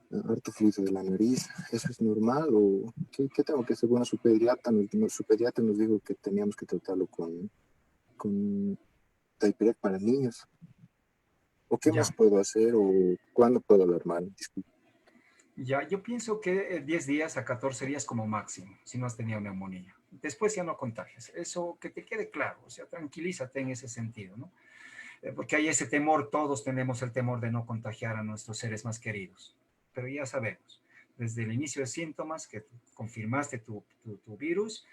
harto fluido de la nariz. ¿Eso es normal o qué tengo que hacer? Bueno, su pediatra nos dijo que teníamos que tratarlo con Typerec para niños. ¿O qué más puedo hacer o cuándo puedo alarmar? Disculpe. Ya, yo pienso que 10 días a 14 días como máximo, si no has tenido neumonía. Después ya no contagias. Eso que te quede claro, o sea, tranquilízate en ese sentido, ¿no? Porque hay ese temor, todos tenemos el temor de no contagiar a nuestros seres más queridos. Pero ya sabemos, desde el inicio de síntomas que confirmaste tu virus,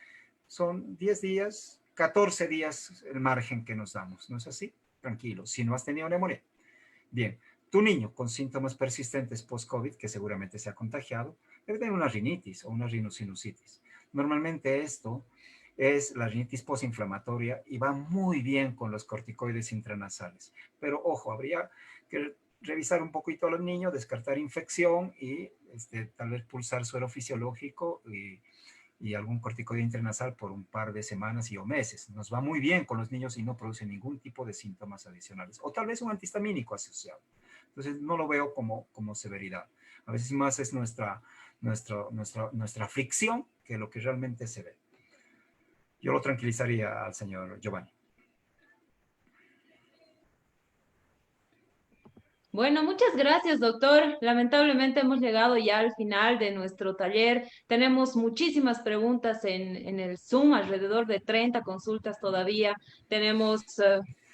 son 10 días, 14 días el margen que nos damos, ¿no es así? Tranquilo, si no has tenido neumonía. Bien, tu niño con síntomas persistentes post-COVID, que seguramente se ha contagiado, debe tener una rinitis o una rinosinusitis. Normalmente esto es la rinitis postinflamatoria y va muy bien con los corticoides intranasales. Pero ojo, habría que revisar un poquito a los niños, descartar infección y tal vez pulsar suero fisiológico y algún corticoide intranasal por un par de semanas o meses. Nos va muy bien con los niños y no produce ningún tipo de síntomas adicionales. O tal vez un antihistamínico asociado. Entonces no lo veo como severidad. A veces más es nuestra fricción que lo que realmente se ve. Yo lo tranquilizaría al señor Giovanni. Bueno, muchas gracias, doctor. Lamentablemente hemos llegado ya al final de nuestro taller. Tenemos muchísimas preguntas en el Zoom, alrededor de 30 consultas todavía. Tenemos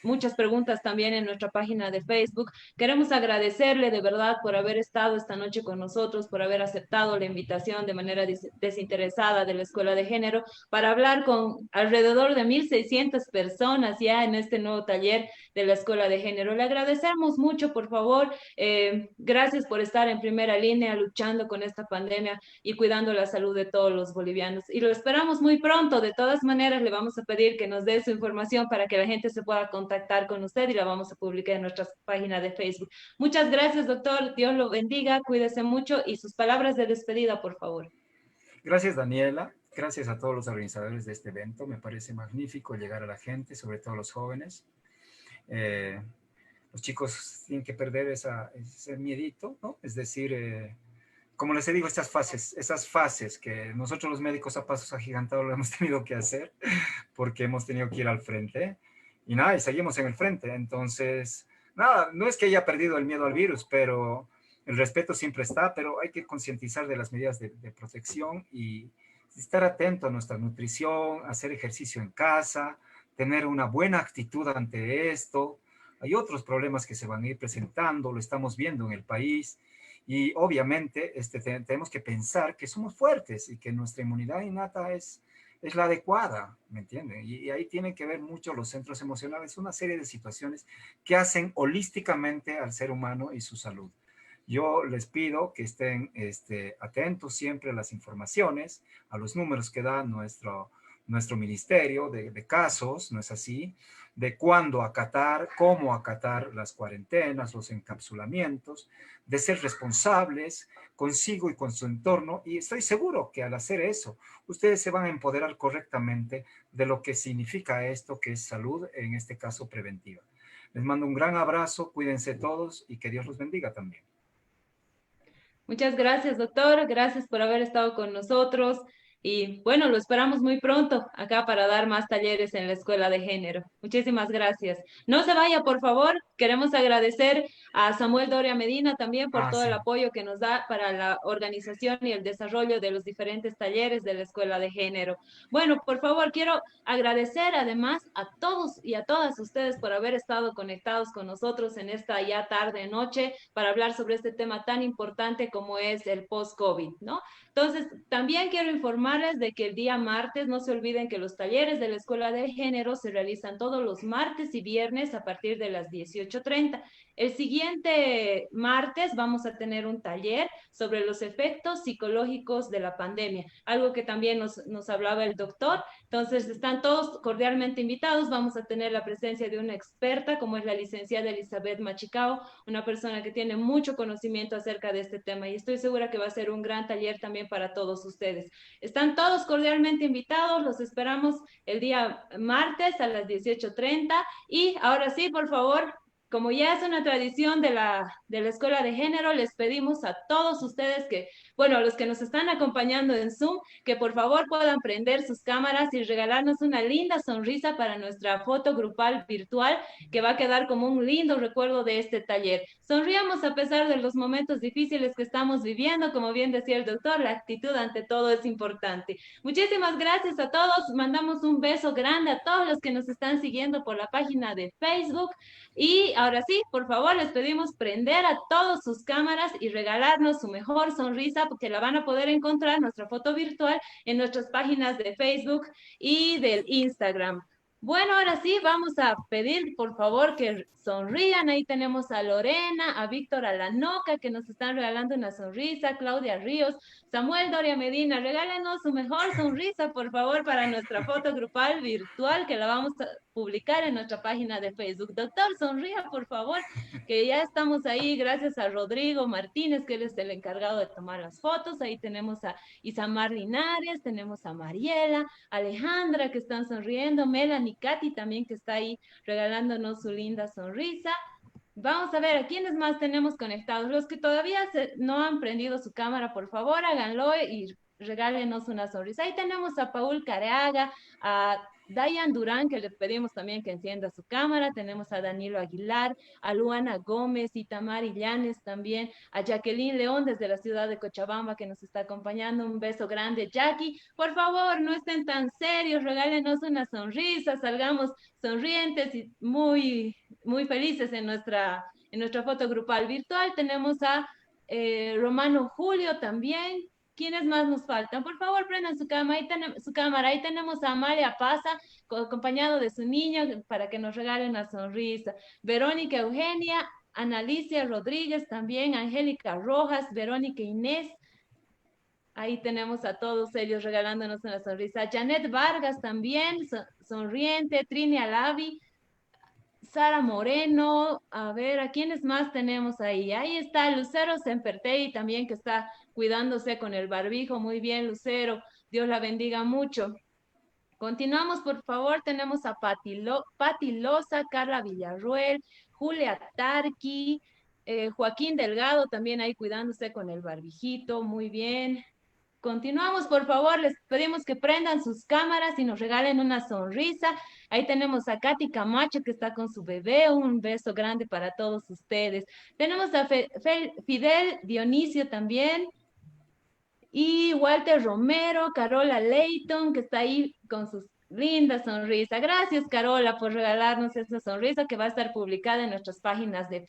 muchas preguntas también en nuestra página de Facebook. Queremos agradecerle de verdad por haber estado esta noche con nosotros, por haber aceptado la invitación de manera desinteresada de la Escuela de Género para hablar con alrededor de 1.600 personas ya en este nuevo taller de la Escuela de Género. Le agradecemos mucho, por favor. Gracias por estar en primera línea luchando con esta pandemia y cuidando la salud de todos los bolivianos. Y lo esperamos muy pronto. De todas maneras, le vamos a pedir que nos dé su información para que la gente se pueda contactar con usted y la vamos a publicar en nuestra página de Facebook. Muchas gracias, doctor. Dios lo bendiga. Cuídese mucho y sus palabras de despedida, por favor. Gracias, Daniela. Gracias a todos los organizadores de este evento. Me parece magnífico llegar a la gente, sobre todo a los jóvenes. Los chicos tienen que perder ese miedito, ¿no? Es decir, como les digo, esas fases que nosotros los médicos a pasos agigantados lo hemos tenido que hacer porque hemos tenido que ir al frente y nada, y seguimos en el frente. Entonces, nada, no es que haya perdido el miedo al virus, pero el respeto siempre está, pero hay que concientizar de las medidas de protección y estar atento a nuestra nutrición, hacer ejercicio en casa, tener una buena actitud ante esto. Hay otros problemas que se van a ir presentando, lo estamos viendo en el país y obviamente tenemos que pensar que somos fuertes y que nuestra inmunidad innata es la adecuada, ¿me entienden? Y ahí tienen que ver mucho los centros emocionales, una serie de situaciones que hacen holísticamente al ser humano y su salud. Yo les pido que estén atentos siempre a las informaciones, a los números que da nuestro ministerio de casos, ¿no es así? De cuándo acatar, cómo acatar las cuarentenas, los encapsulamientos, de ser responsables consigo y con su entorno. Y estoy seguro que al hacer eso, ustedes se van a empoderar correctamente de lo que significa esto, que es salud, en este caso preventiva. Les mando un gran abrazo, cuídense todos y que Dios los bendiga también. Muchas gracias, doctor. Gracias por haber estado con nosotros. Y bueno, lo esperamos muy pronto acá para dar más talleres en la Escuela de Género. Muchísimas gracias. No se vaya, por favor. Queremos agradecer a Samuel Doria Medina también por todo el apoyo que nos da para la organización y el desarrollo de los diferentes talleres de la Escuela de Género. Bueno, por favor, quiero agradecer además a todos y a todas ustedes por haber estado conectados con nosotros en esta ya tarde, noche, para hablar sobre este tema tan importante como es el post-COVID, ¿no? Entonces, también quiero informarles de que el día martes, no se olviden que los talleres de la Escuela de Género se realizan todos los martes y viernes a partir de las 18:30. El siguiente martes vamos a tener un taller sobre los efectos psicológicos de la pandemia, algo que también nos hablaba el doctor. Entonces, están todos cordialmente invitados. Vamos a tener la presencia de una experta, como es la licenciada Elizabeth Machicao, una persona que tiene mucho conocimiento acerca de este tema y estoy segura que va a ser un gran taller también para todos ustedes. Están todos cordialmente invitados, los esperamos el día martes a las 18:30 y ahora sí, por favor, como ya es una tradición de la Escuela de Género, les pedimos a todos ustedes que, bueno, a los que nos están acompañando en Zoom, que por favor puedan prender sus cámaras y regalarnos una linda sonrisa para nuestra foto grupal virtual, que va a quedar como un lindo recuerdo de este taller. Sonriamos a pesar de los momentos difíciles que estamos viviendo, como bien decía el doctor, la actitud ante todo es importante. Muchísimas gracias a todos, mandamos un beso grande a todos los que nos están siguiendo por la página de Facebook. Y ahora sí, por favor, les pedimos prender a todos sus cámaras y regalarnos su mejor sonrisa, porque la van a poder encontrar nuestra foto virtual en nuestras páginas de Facebook y del Instagram. Bueno, ahora sí, vamos a pedir, por favor, que sonrían. Ahí tenemos a Lorena, a Víctor Alanoca, que nos están regalando una sonrisa, Claudia Ríos, Samuel Doria Medina, regálenos su mejor sonrisa, por favor, para nuestra foto grupal virtual, que la vamos a publicar en nuestra página de Facebook. Doctor, sonría, por favor, que ya estamos ahí, gracias a Rodrigo Martínez, que él es el encargado de tomar las fotos. Ahí tenemos a Isamar Linares, tenemos a Mariela, Alejandra, que están sonriendo, Melanie, Katy también, que está ahí regalándonos su linda sonrisa. Vamos a ver a quiénes más tenemos conectados. Los que todavía no han prendido su cámara, por favor, háganlo y regálenos una sonrisa. Ahí tenemos a Paul Careaga, a Dayan Durán, que le pedimos también que encienda su cámara. Tenemos a Danilo Aguilar, a Luana Gómez, Itamar Illanes también, a Jacqueline León desde la ciudad de Cochabamba, que nos está acompañando. Un beso grande, Jackie. Por favor, no estén tan serios, regálenos una sonrisa, salgamos sonrientes y muy, muy felices en nuestra foto grupal virtual. Tenemos a Romano Julio también, ¿Quiénes más nos faltan? Por favor, prendan su cámara. Ahí tenemos a Amalia Paza, acompañado de su niño, para que nos regale una sonrisa. Verónica Eugenia, Analicia Rodríguez también, Angélica Rojas, Verónica Inés. Ahí tenemos a todos ellos regalándonos una sonrisa. Janet Vargas también, sonriente. Trini Alavi, Sara Moreno, a ver, ¿a quiénes más tenemos ahí? Ahí está Lucero Sempertey también, que está cuidándose con el barbijo. Muy bien, Lucero, Dios la bendiga mucho. Continuamos, por favor, tenemos a Pati Loza, Carla Villarruel, Julia Tarqui, Joaquín Delgado también ahí cuidándose con el barbijito. Muy bien. Continuamos, por favor, les pedimos que prendan sus cámaras y nos regalen una sonrisa. Ahí tenemos a Katy Camacho, que está con su bebé. Un beso grande para todos ustedes. Tenemos a Fidel Dionisio también. Y Walter Romero, Carola Leighton, que está ahí con sus linda sonrisa. Gracias, Carola, por regalarnos esa sonrisa que va a estar publicada en nuestras páginas de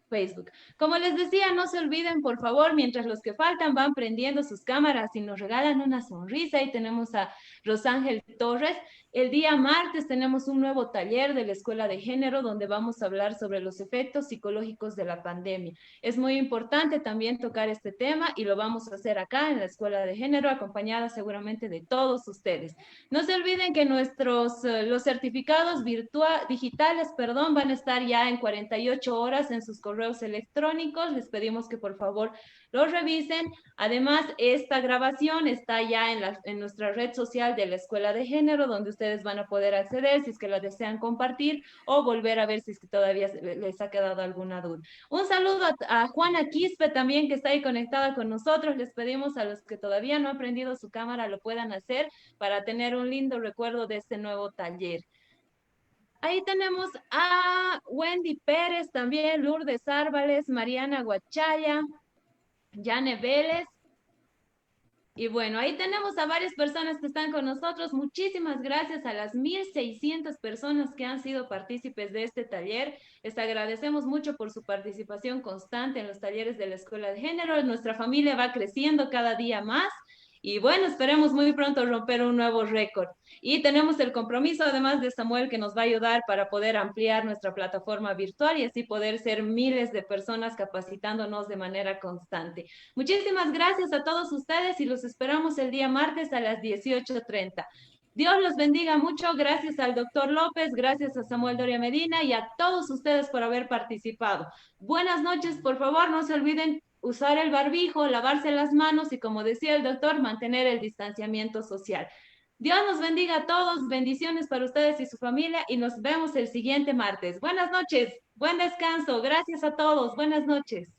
Facebook. Como les decía, no se olviden, por favor, mientras los que faltan van prendiendo sus cámaras y nos regalan una sonrisa. Ahí tenemos a Rosángel Torres. El día martes tenemos un nuevo taller de la Escuela de Género donde vamos a hablar sobre los efectos psicológicos de la pandemia. Es muy importante también tocar este tema y lo vamos a hacer acá en la Escuela de Género, acompañada seguramente de todos ustedes. No se olviden que los certificados digitales, van a estar ya en 48 horas en sus correos electrónicos. Les pedimos que por favor los revisen. Además, esta grabación está ya en nuestra red social de la Escuela de Género, donde ustedes van a poder acceder si es que la desean compartir o volver a ver si es que todavía les ha quedado alguna duda. Un saludo a Juana Quispe también, que está ahí conectada con nosotros. Les pedimos a los que todavía no han prendido su cámara lo puedan hacer para tener un lindo recuerdo de este nuevo taller. Ahí tenemos a Wendy Pérez también, Lourdes Árvales, Mariana Guachaya, Yane Vélez. Y bueno, ahí tenemos a varias personas que están con nosotros. Muchísimas gracias a las 1,600 personas que han sido partícipes de este taller. Les agradecemos mucho por su participación constante en los talleres de la Escuela de Género. Nuestra familia va creciendo cada día más. Y bueno, esperemos muy pronto romper un nuevo récord. Y tenemos el compromiso, además de Samuel, que nos va a ayudar para poder ampliar nuestra plataforma virtual y así poder ser miles de personas capacitándonos de manera constante. Muchísimas gracias a todos ustedes y los esperamos el día martes a las 18:30. Dios los bendiga mucho. Gracias al doctor López, gracias a Samuel Doria Medina y a todos ustedes por haber participado. Buenas noches, por favor, no se olviden usar el barbijo, lavarse las manos y, como decía el doctor, mantener el distanciamiento social. Dios nos bendiga a todos, bendiciones para ustedes y su familia y nos vemos el siguiente martes. Buenas noches, buen descanso, gracias a todos, buenas noches.